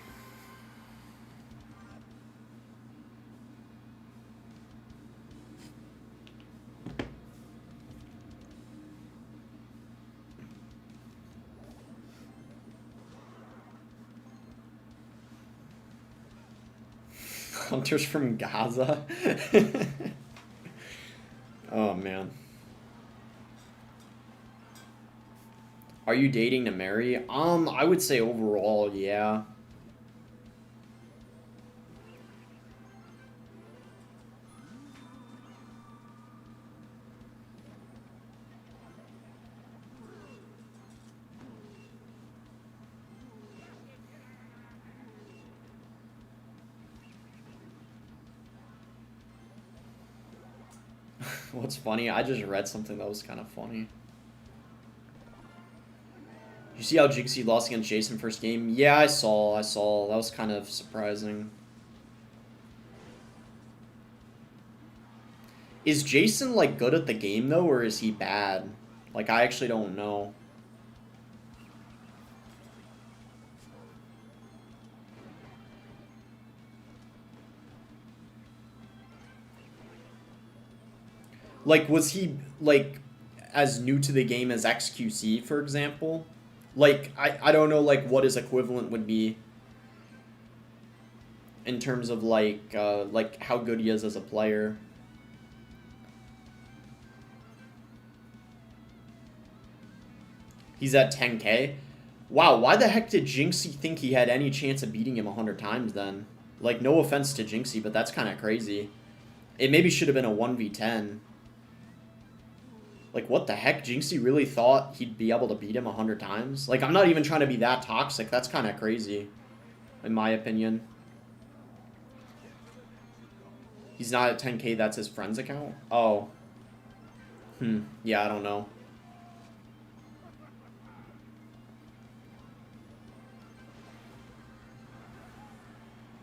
Hunters from Gaza. Oh man. Are you dating to marry? I would say overall, yeah. What's funny? I just read something that was kind of funny. You see how Jinxie lost against Jason first game? Yeah, I saw. That was kind of surprising. Is Jason, like, good at the game, though, or is he bad? Like, I actually don't know. Like, was he, like, as new to the game as XQC, for example? Like, I don't know, like, what his equivalent would be in terms of, like how good he is as a player. He's at 10K? Wow, why the heck did Jinxie think he had any chance of beating him 100 times then? Like, no offense to Jinxie, but that's kind of crazy. It maybe should have been a 1v10. Like, what the heck? Jinxie really thought he'd be able to beat him 100 times? Like, I'm not even trying to be that toxic. That's kind of crazy, in my opinion. He's not at 10K, that's his friend's account? Oh. Yeah, I don't know.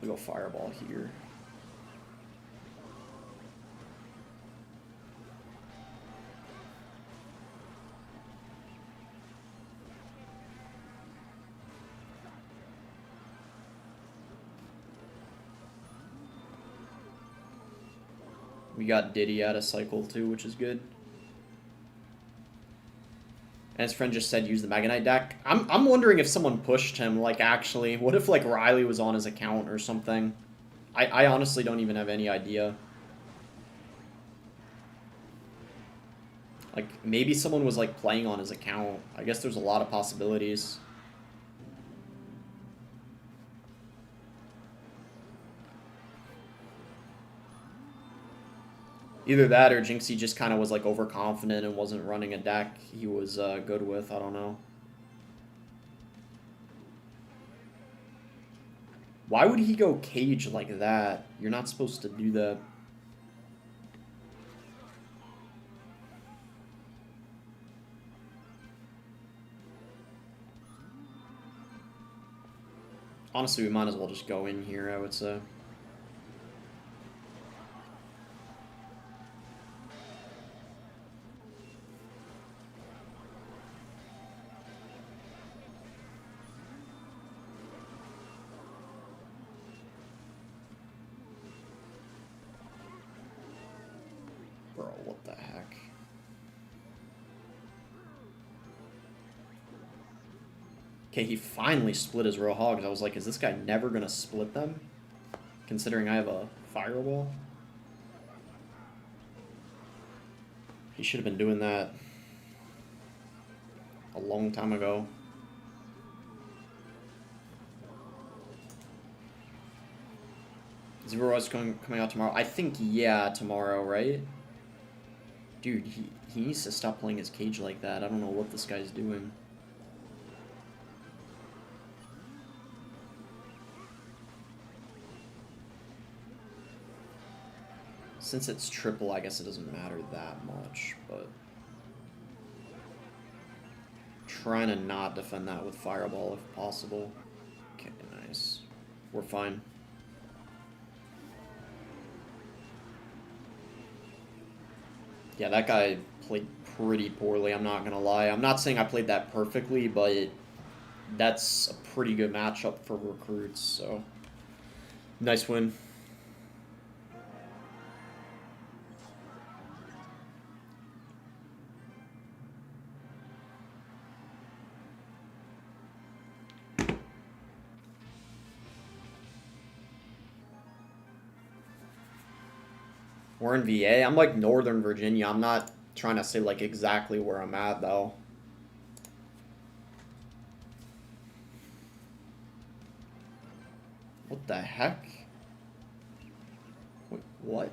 We go Fireball here. We got Diddy out of cycle too, which is good. And his friend just said use the Mega Knight deck. I'm wondering if someone pushed him, like, actually. What if, like, Riley was on his account or something? I honestly don't even have any idea. Like, maybe someone was, like, playing on his account. I guess there's a lot of possibilities. Either that or Jinxie just kind of was, like, overconfident and wasn't running a deck he was good with. I don't know. Why would he go Cage like that? You're not supposed to do that. Honestly, we might as well just go in here, I would say. Bro, what the heck? Okay, he finally split his Royal Hogs. I was like, is this guy never gonna split them? Considering I have a Fireball? He should have been doing that a long time ago. Zero is coming out tomorrow. I think, yeah, tomorrow, right? Dude, he needs to stop playing his Cage like that. I don't know what this guy's doing. Since it's triple, I guess it doesn't matter that much, but... Trying to not defend that with Fireball if possible. Okay, nice. We're fine. Yeah, that guy played pretty poorly, I'm not gonna lie. I'm not saying I played that perfectly, but that's a pretty good matchup for recruits, so... Nice win. We're in VA. I'm like Northern Virginia. I'm not trying to say like exactly where I'm at though. What the heck? Wait, what?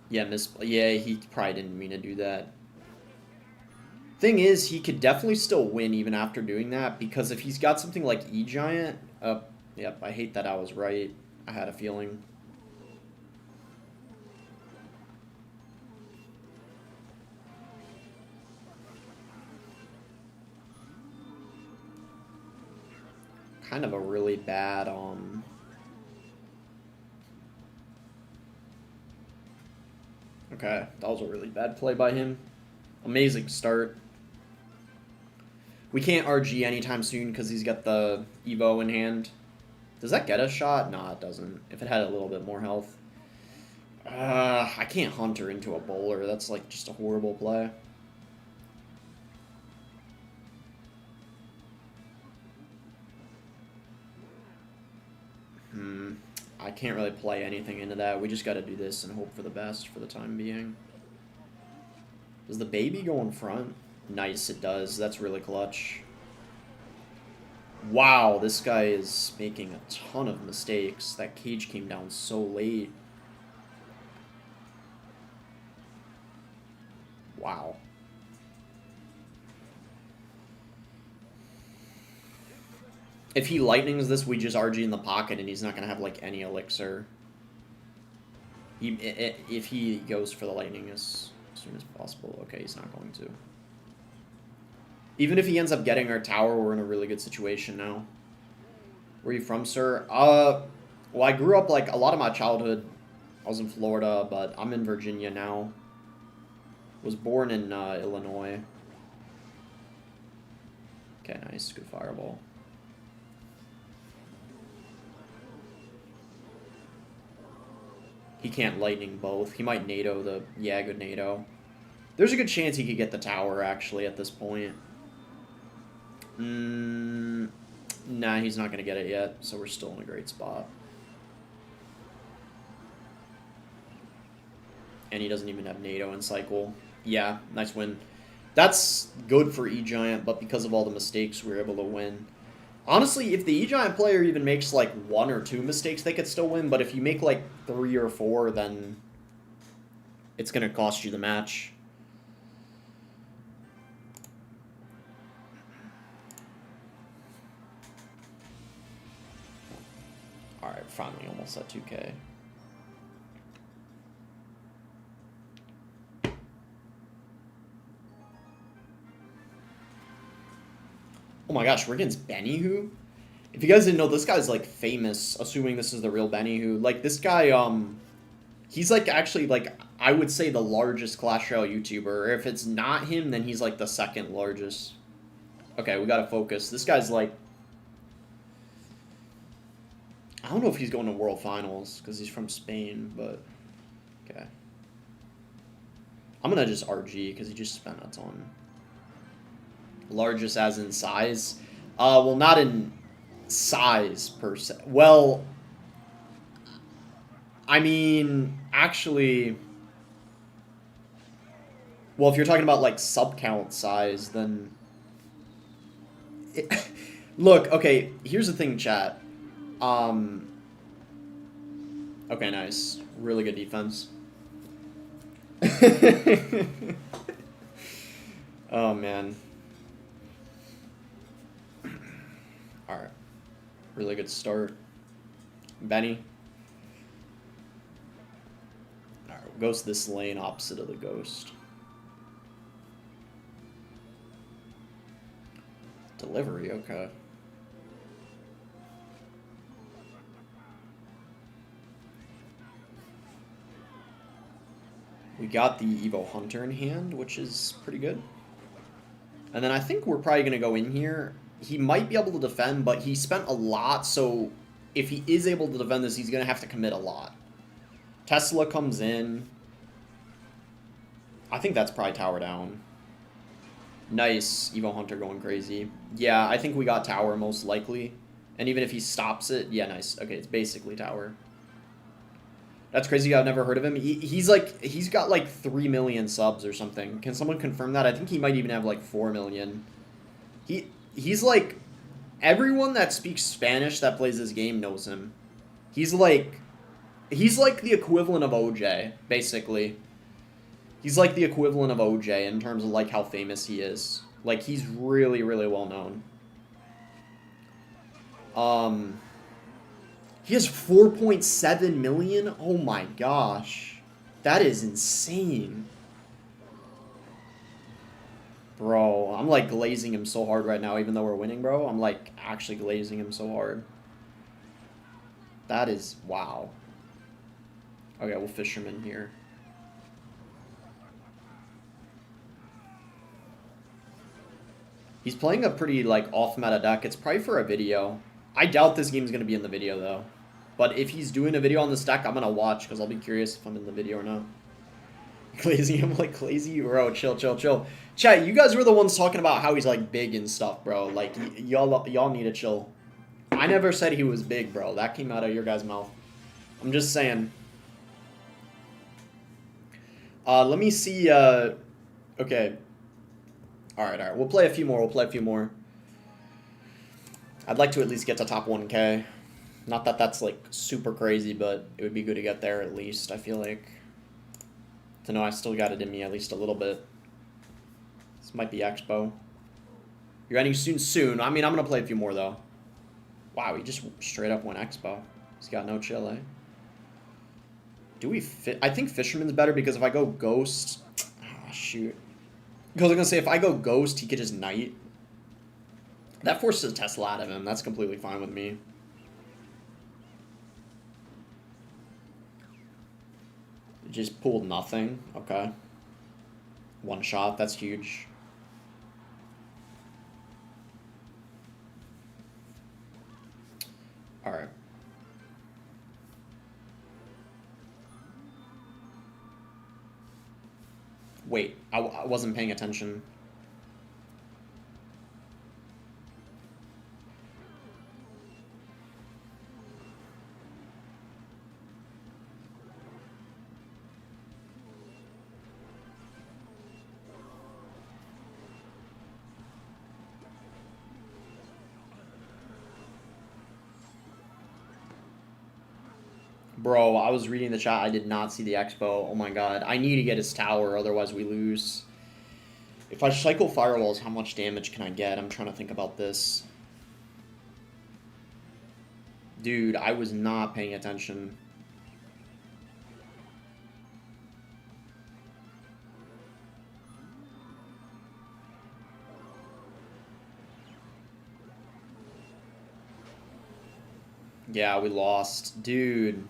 Yeah, yeah, he probably didn't mean to do that. Thing is, he could definitely still win even after doing that, because if he's got something like E-Giant... Yep, I hate that I was right. I had a feeling. Kind of a really bad, Okay, that was a really bad play by him. Amazing start. We can't RG anytime soon because he's got the Evo in hand. Does that get a shot? Nah, it doesn't. If it had a little bit more health. I can't Hunter into a bowler. That's like just a horrible play. I can't really play anything into that. We just got to do this and hope for the best for the time being. Does the baby go in front? Nice, it does. That's really clutch. Wow, this guy is making a ton of mistakes. That Cage came down so late. Wow. If he lightnings this, we just RG in the pocket and he's not going to have, like, any elixir. If he goes for the lightning as soon as possible. Okay, he's not going to. Even if he ends up getting our tower, we're in a really good situation now. Where are you from, sir? Well, I grew up, like, a lot of my childhood, I was in Florida, but I'm in Virginia now. Was born in Illinois. Okay, nice. Good fireball. He can't lightning both. He might NATO the... Yeah, good NATO. There's a good chance he could get the tower, actually, at this point. Nah, he's not going to get it yet, so we're still in a great spot. And he doesn't even have NATO in cycle. Yeah, nice win. That's good for E-Giant, but because of all the mistakes, we were able to win. Honestly, if the E-Giant player even makes, like, 1 or 2 mistakes, they could still win. But if you make, like, 3 or 4, then it's going to cost you the match. Alright, finally almost at 2K. Oh my gosh, we're against Benny-Who? If you guys didn't know, this guy's, like, famous, assuming this is the real Benny-Who. Like, this guy, he's, like, actually, like, I would say the largest Clash Royale YouTuber. Or if it's not him, then he's, like, the second largest. Okay, we gotta focus. This guy's, like... I don't know if he's going to World Finals, because he's from Spain, but... Okay. I'm gonna just RG, because he just spent a ton. Largest as in size? Well, not in size, per se. Well, I mean, actually... Well, if you're talking about, like, sub-count size, then... Look, okay, here's the thing, chat. Okay, nice. Really good defense. Oh, man. Alright. Really good start. Benny. Alright, we'll ghost this lane opposite of the ghost. Delivery, okay. We got the Evo Hunter in hand, which is pretty good. And then I think we're probably going to go in here. He might be able to defend, but he spent a lot, so if he is able to defend this, he's going to have to commit a lot. Tesla comes in. I think that's probably tower down. Nice. Evo Hunter going crazy. Yeah, I think we got tower most likely. And even if he stops it, yeah, nice. Okay, it's basically tower. That's crazy. I've never heard of him. He's got like 3 million subs or something. Can someone confirm that? I think he might even have like 4 million. He's like, everyone that speaks Spanish that plays this game knows him. He's like the equivalent of OJ, basically. He's like the equivalent of OJ in terms of like how famous he is. Like, he's really, really well known. He has 4.7 million? Oh my gosh. That is insane. Bro, I'm like glazing him so hard right now, even though we're winning, bro. I'm like actually glazing him so hard. That is, wow. Okay, we'll fisherman here. He's playing a pretty, like, off-meta deck. It's probably for a video. I doubt this game's going to be in the video, though. But if he's doing a video on this deck, I'm going to watch, because I'll be curious if I'm in the video or not. Glazing him like lazy? Bro, chill, chill, chill. Chat, you guys were the ones talking about how he's, like, big and stuff, bro. Like, y'all need to chill. I never said he was big, bro. That came out of your guys' mouth. I'm just saying. Let me see, okay. Alright. We'll play a few more. I'd like to at least get to top 1K. Not that that's, like, super crazy, but it would be good to get there at least, I feel like. To know I still got it in me at least a little bit. This might be Expo. You're ending soon. I mean, I'm going to play a few more, though. Wow, he just straight up went Expo. He's got no chill, eh? Do we fit? I think Fisherman's better because if I go Ghost... Oh, shoot. Because I'm going to say, if I go Ghost, he could just Knight. That forces a Tesla out of him. That's completely fine with me. Just pulled nothing. Okay. One shot. That's huge. Wait, I wasn't paying attention. Bro, I was reading the chat. I did not see the expo. Oh my god. I need to get his tower, otherwise we lose. If I cycle firewalls, how much damage can I get? I'm trying to think about this. Dude, I was not paying attention. Yeah, we lost. Dude.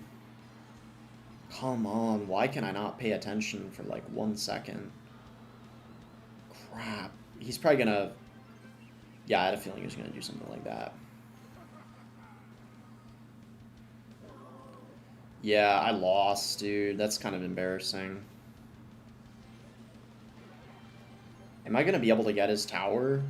Come on, why can I not pay attention for like 1 second? Crap. He's probably gonna... Yeah, I had a feeling he was gonna do something like that. Yeah, I lost, dude. That's kind of embarrassing. Am I gonna be able to get his tower?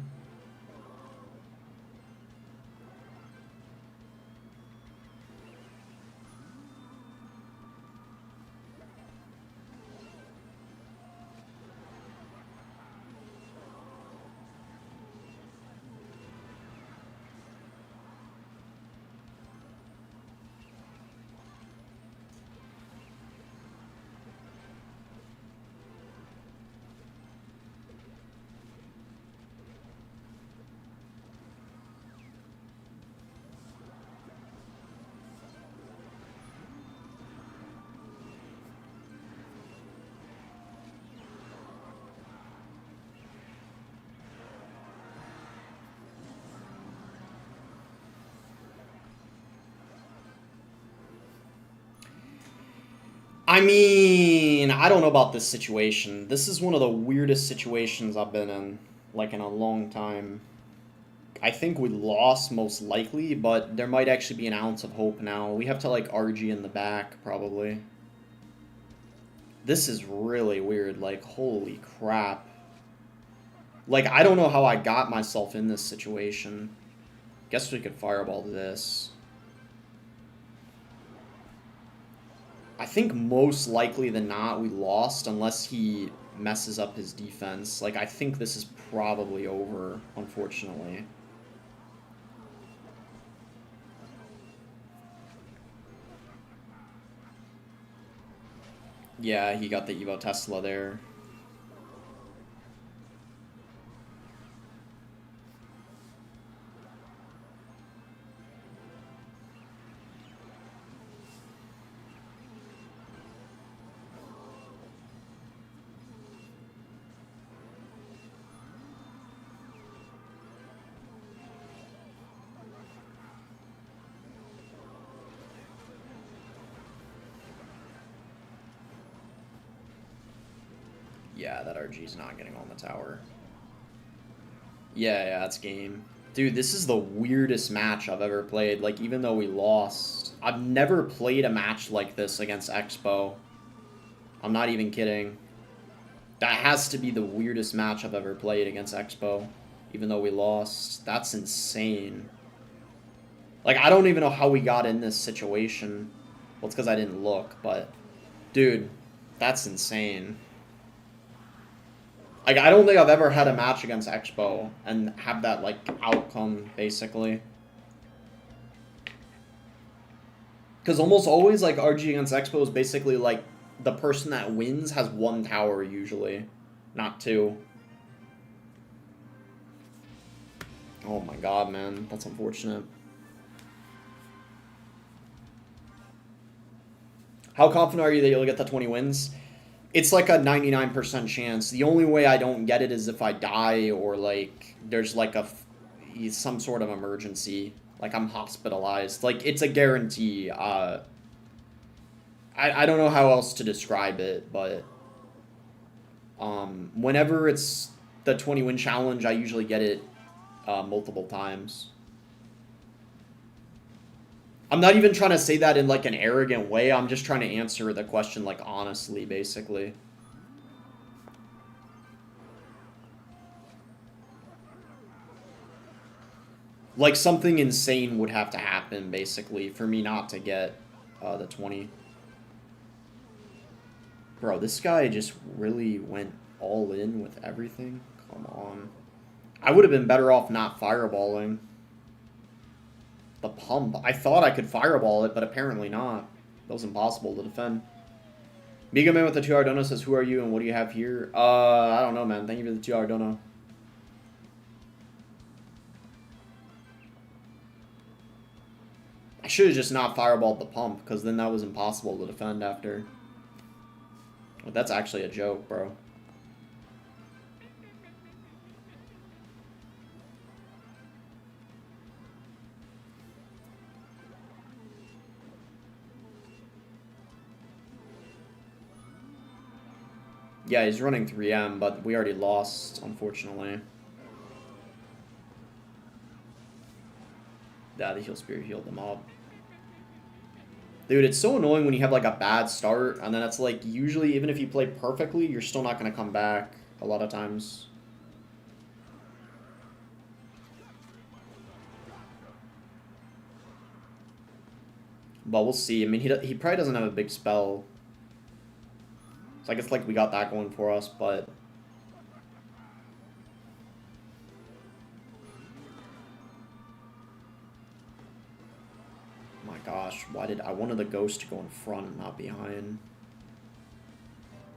I mean, I don't know about this situation. This is one of the weirdest situations I've been in, like, in a long time. I think we lost most likely, but there might actually be an ounce of hope now. We have to, like, RG in the back, probably. This is really weird. Like, holy crap. Like, I don't know how I got myself in this situation. Guess we could fireball this. I think most likely than not we lost unless he messes up his defense. Like, I think this is probably over, unfortunately. Yeah, he got the Evo Tesla there. Yeah, that RG's not getting on the tower. Yeah, that's game. Dude, this is the weirdest match I've ever played. Like, even though we lost, I've never played a match like this against Expo. I'm not even kidding. That has to be the weirdest match I've ever played against Expo, even though we lost. That's insane. Like, I don't even know how we got in this situation. Well, it's because I didn't look, but... Dude, that's insane. Like, I don't think I've ever had a match against Expo and have that, like, outcome, basically. Because almost always, like, RG against Expo is basically, like, the person that wins has 1 tower, usually. Not 2. Oh my god, man. That's unfortunate. How confident are you that you'll get the 20 wins? It's like a 99% chance. The only way I don't get it is if I die or, like, there's, like, some sort of emergency. Like, I'm hospitalized. Like, it's a guarantee. I don't know how else to describe it, but... whenever it's the 20-win challenge, I usually get it multiple times. I'm not even trying to say that in, like, an arrogant way. I'm just trying to answer the question, like, honestly, basically. Like, something insane would have to happen, basically, for me not to get the 20. Bro, this guy just really went all in with everything. Come on. I would have been better off not fireballing. The pump. I thought I could fireball it, but apparently not. That was impossible to defend. Mega Man with the 2-hour dono says, who are you and what do you have here? I don't know, man. Thank you for the 2-hour dono. I should have just not fireballed the pump, because then that was impossible to defend after. But that's actually a joke, bro. Yeah, he's running 3M, but we already lost, unfortunately. Yeah, the heal spear healed them up. Dude, it's so annoying when you have like a bad start, and then it's like, usually, even if you play perfectly, you're still not going to come back a lot of times. But we'll see. I mean, he probably doesn't have a big spell. So I guess like we got that going for us, but... my gosh, why did... I wanted the ghost to go in front, not behind.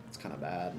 It's kind of bad.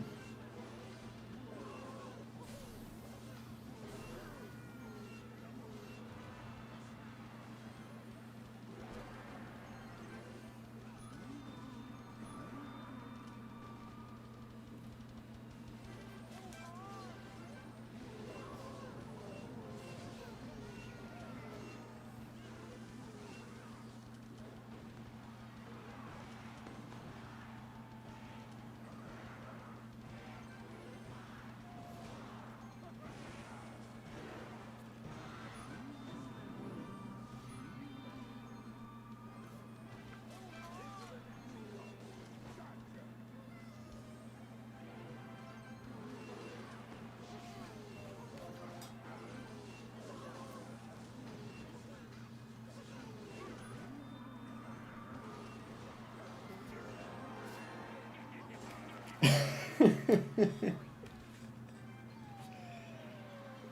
Oh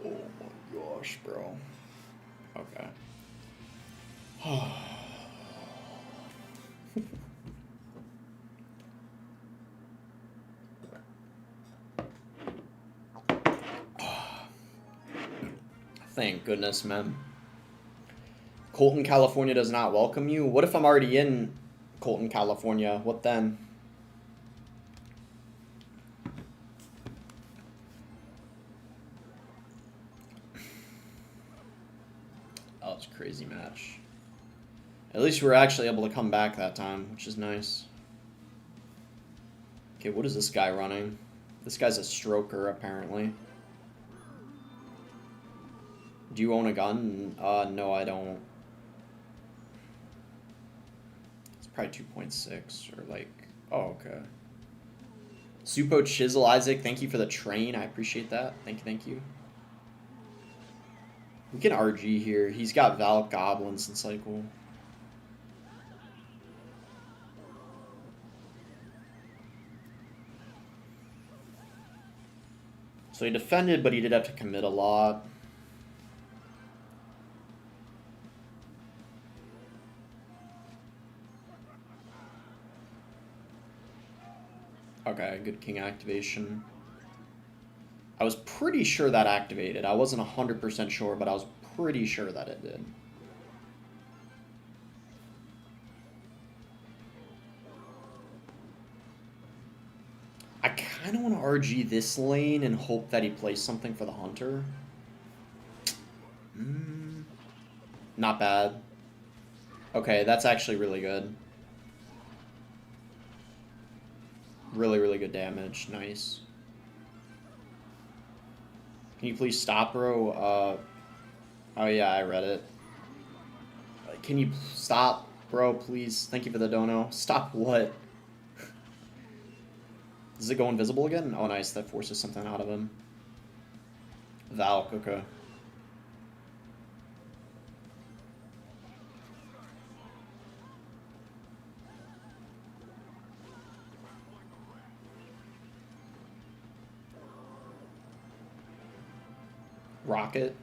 my gosh, bro. Okay. Thank goodness, man. Colton, California does not welcome you? What if I'm already in Colton, California? What then? Oh, it's a crazy match. At least we were actually able to come back that time, which is nice. Okay, what is this guy running? This guy's a stroker, apparently. Do you own a gun? No, I don't. It's probably 2.6 or like... oh, okay. Supo Chisel Isaac, thank you for the train. I appreciate that. Thank you, thank you. We can RG here. He's got Valk Goblins in cycle. So he defended, but he did have to commit a lot. Okay, good king activation. I was pretty sure that activated. I wasn't 100% sure, but I was pretty sure that it did. I kind of want to RG this lane and hope that he plays something for the hunter. Not bad. Okay, that's actually really good. Really, really good damage. Nice. Can you please stop, bro? Oh yeah, I read it. Can you stop, bro, please? Thank you for the dono. Stop what? Does it go invisible again? Oh, nice. That forces something out of him. Valk, okay. Rocket.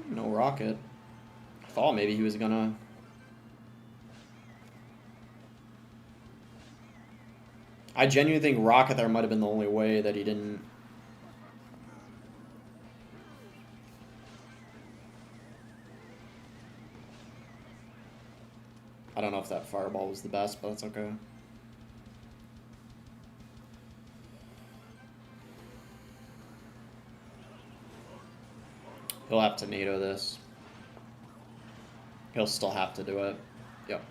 No rocket. I thought maybe he was gonna... I genuinely think rocket there might have been the only way that he didn't... I don't know if that fireball was the best, but that's okay. He'll have to NATO this. He'll still have to do it. Yep.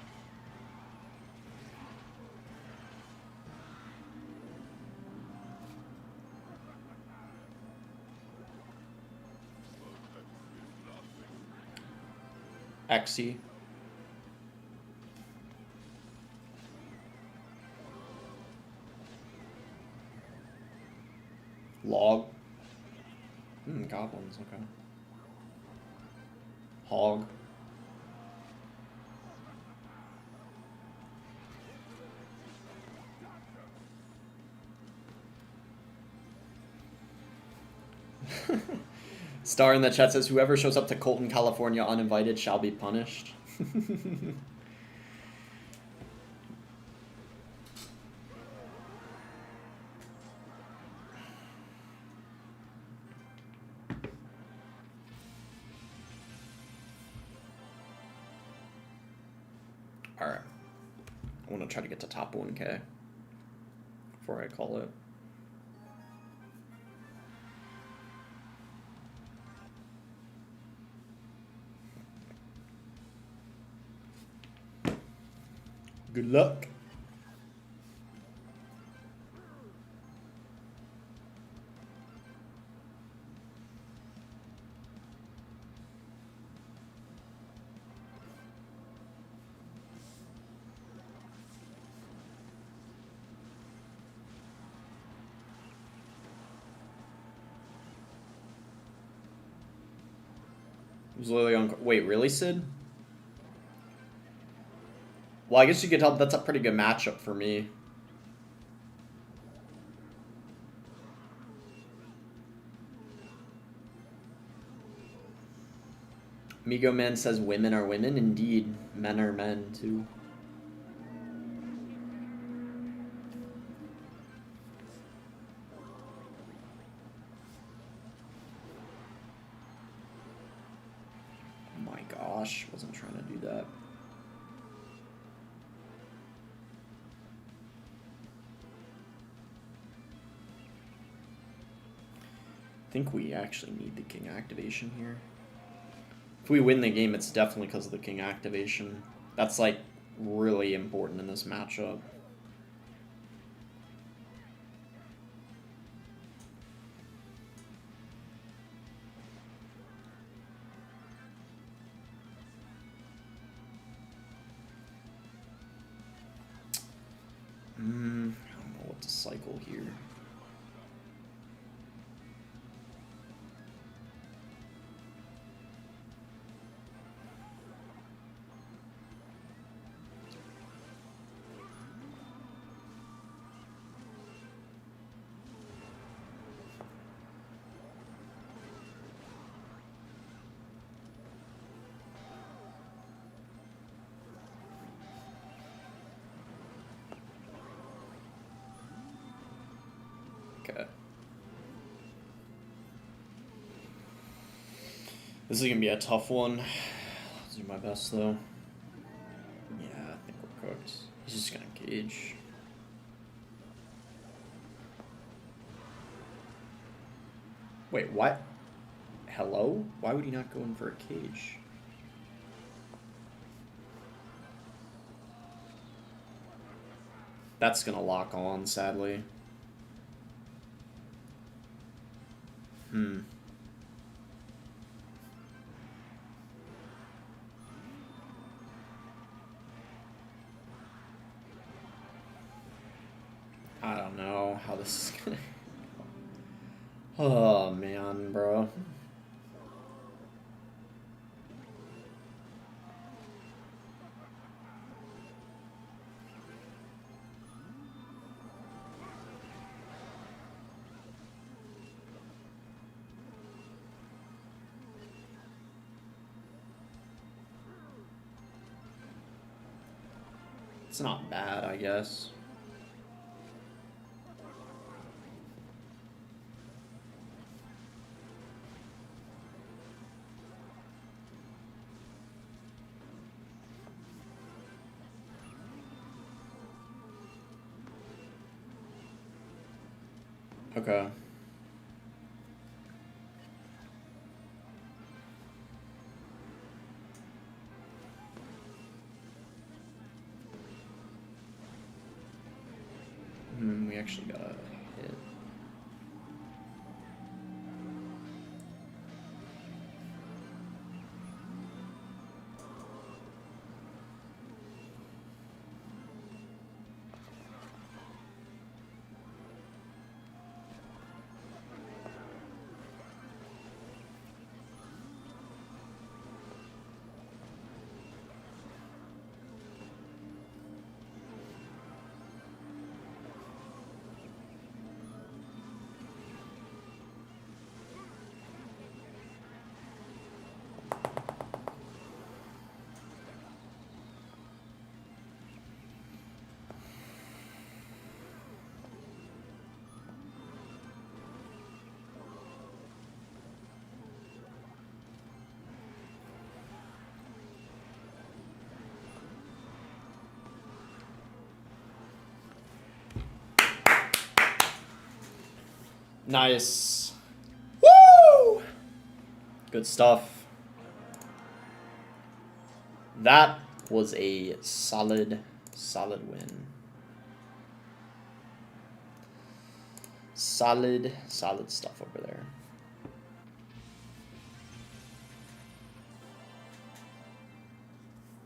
XE. Log. Goblins, okay. Hog. Star in the chat says, whoever shows up to Colton, California uninvited shall be punished. Alright. I want to try to get to top 1K before I call it. Good luck. It was literally on... Wait, really, Sid? Well, I guess you could tell that's a pretty good matchup for me. Migo Man says women are women. Indeed, men are men, too. Oh my gosh, wasn't trying to do that. I think we actually need the king activation here. If we win the game, it's definitely because of the king activation. That's, like, really important in this matchup. I don't know what to cycle here. Okay. This is gonna be a tough one. I'll do my best though. Yeah, I think we're cooked. He's just gonna cage. Wait, what? Hello? Why would he not go in for a cage? That's gonna lock on, sadly. I don't know how this is gonna... Oh, man, bro. It's not bad, I guess. Okay. We actually got a hit. Nice. Woo! Good stuff. That was a solid win. Solid stuff over there.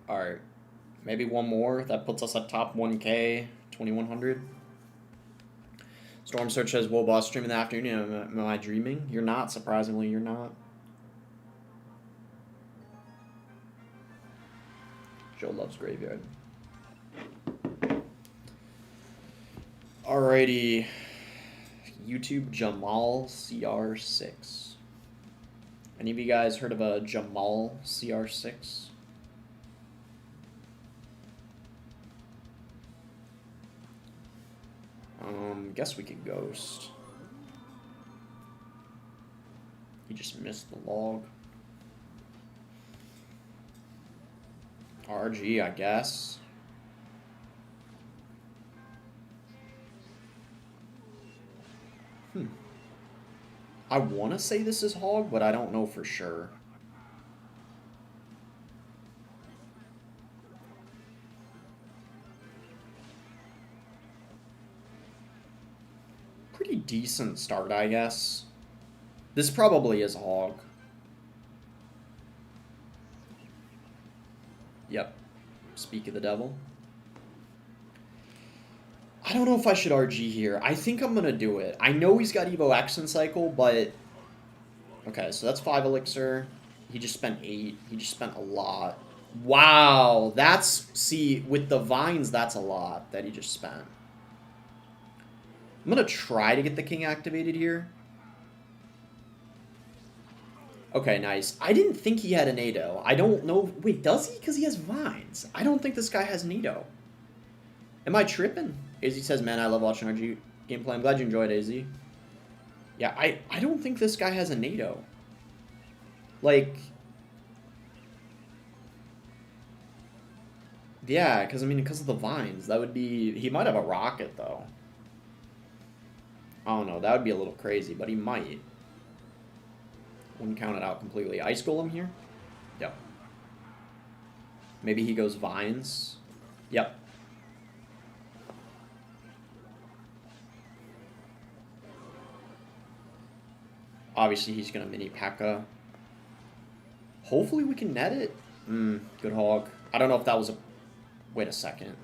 Alright. Maybe one more. That puts us at top 1K, 2100. Storm Search says, "Will boss stream in the afternoon? Am I dreaming?" You're not, surprisingly, you're not. Joe loves Graveyard. Alrighty. YouTube Jamal CR6. Any of you guys heard of a Jamal CR6? Guess we could ghost. He just missed the log. RG, I guess. I want to say this is hog, but I don't know for sure. Pretty decent start, I guess. This probably is hog. Yep. Speak of the devil. I don't know if I should RG here. I think I'm going to do it. I know he's got Evo Action Cycle, but... Okay, so that's 5 Elixir. He just spent 8. He just spent a lot. Wow, that's... See, with the Vines, that's a lot that he just spent. I'm going to try to get the King activated here. Okay, nice. I didn't think he had an Ado. I don't know... Wait, does he? Because he has Vines. I don't think this guy has an Ado. Am I tripping? AZ says, "Man, I love watching RG gameplay." I'm glad you enjoyed, AZ. Yeah, I don't think this guy has a NATO. Like... Yeah, because, I mean, because of the Vines. That would be... He might have a Rocket, though. I don't know. That would be a little crazy, but he might. Wouldn't count it out completely. Ice Golem here? Yep. Maybe he goes Vines. Yep. Obviously, he's going to mini P.E.K.K.A. Hopefully, we can net it. Good hog. I don't know if that was a... Wait a second.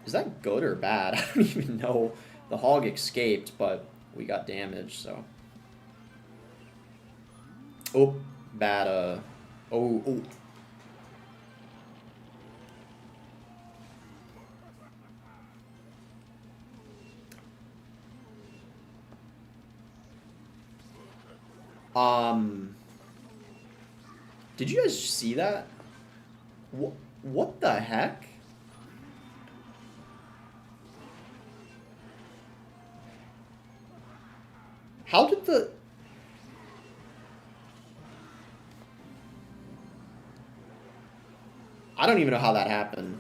Is that good or bad? I don't even know. The hog escaped, but we got damage, so... Oh, bad, oh. Did you guys see that? What the heck? How did the... I don't even know how that happened.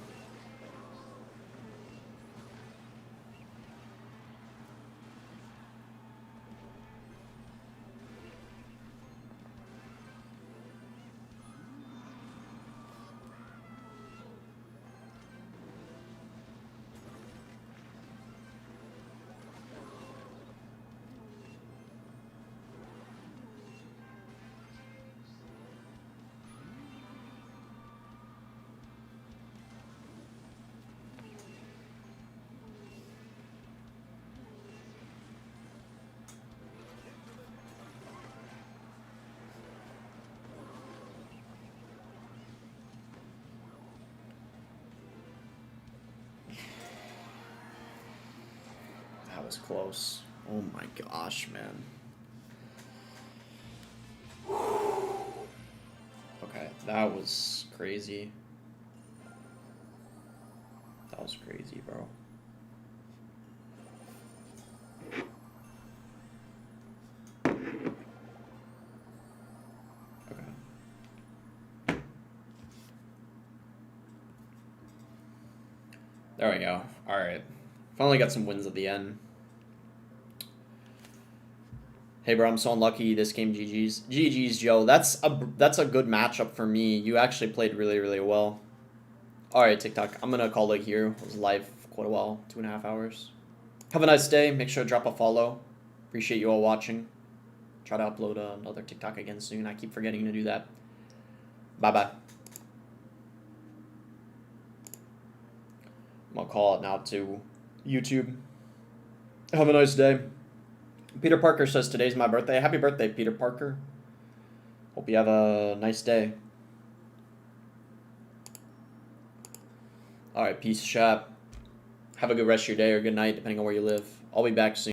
That was close. Oh my gosh, man. Okay, that was crazy. That was crazy, bro. Okay. There we go. Alright. Finally got some wins at the end. Hey bro, I'm so unlucky this game. GG's. GG's, Joe. That's a good matchup for me. You actually played really, really well. Alright, TikTok. I'm gonna call it here. It was live for quite a while. 2.5 hours. Have a nice day. Make sure to drop a follow. Appreciate you all watching. Try to upload another TikTok again soon. I keep forgetting to do that. Bye-bye. I'm gonna call it now to YouTube. Have a nice day. Peter Parker says today's my birthday. Happy birthday, Peter Parker. Hope you have a nice day. Alright, peace, chat. Have a good rest of your day or good night, depending on where you live. I'll be back soon.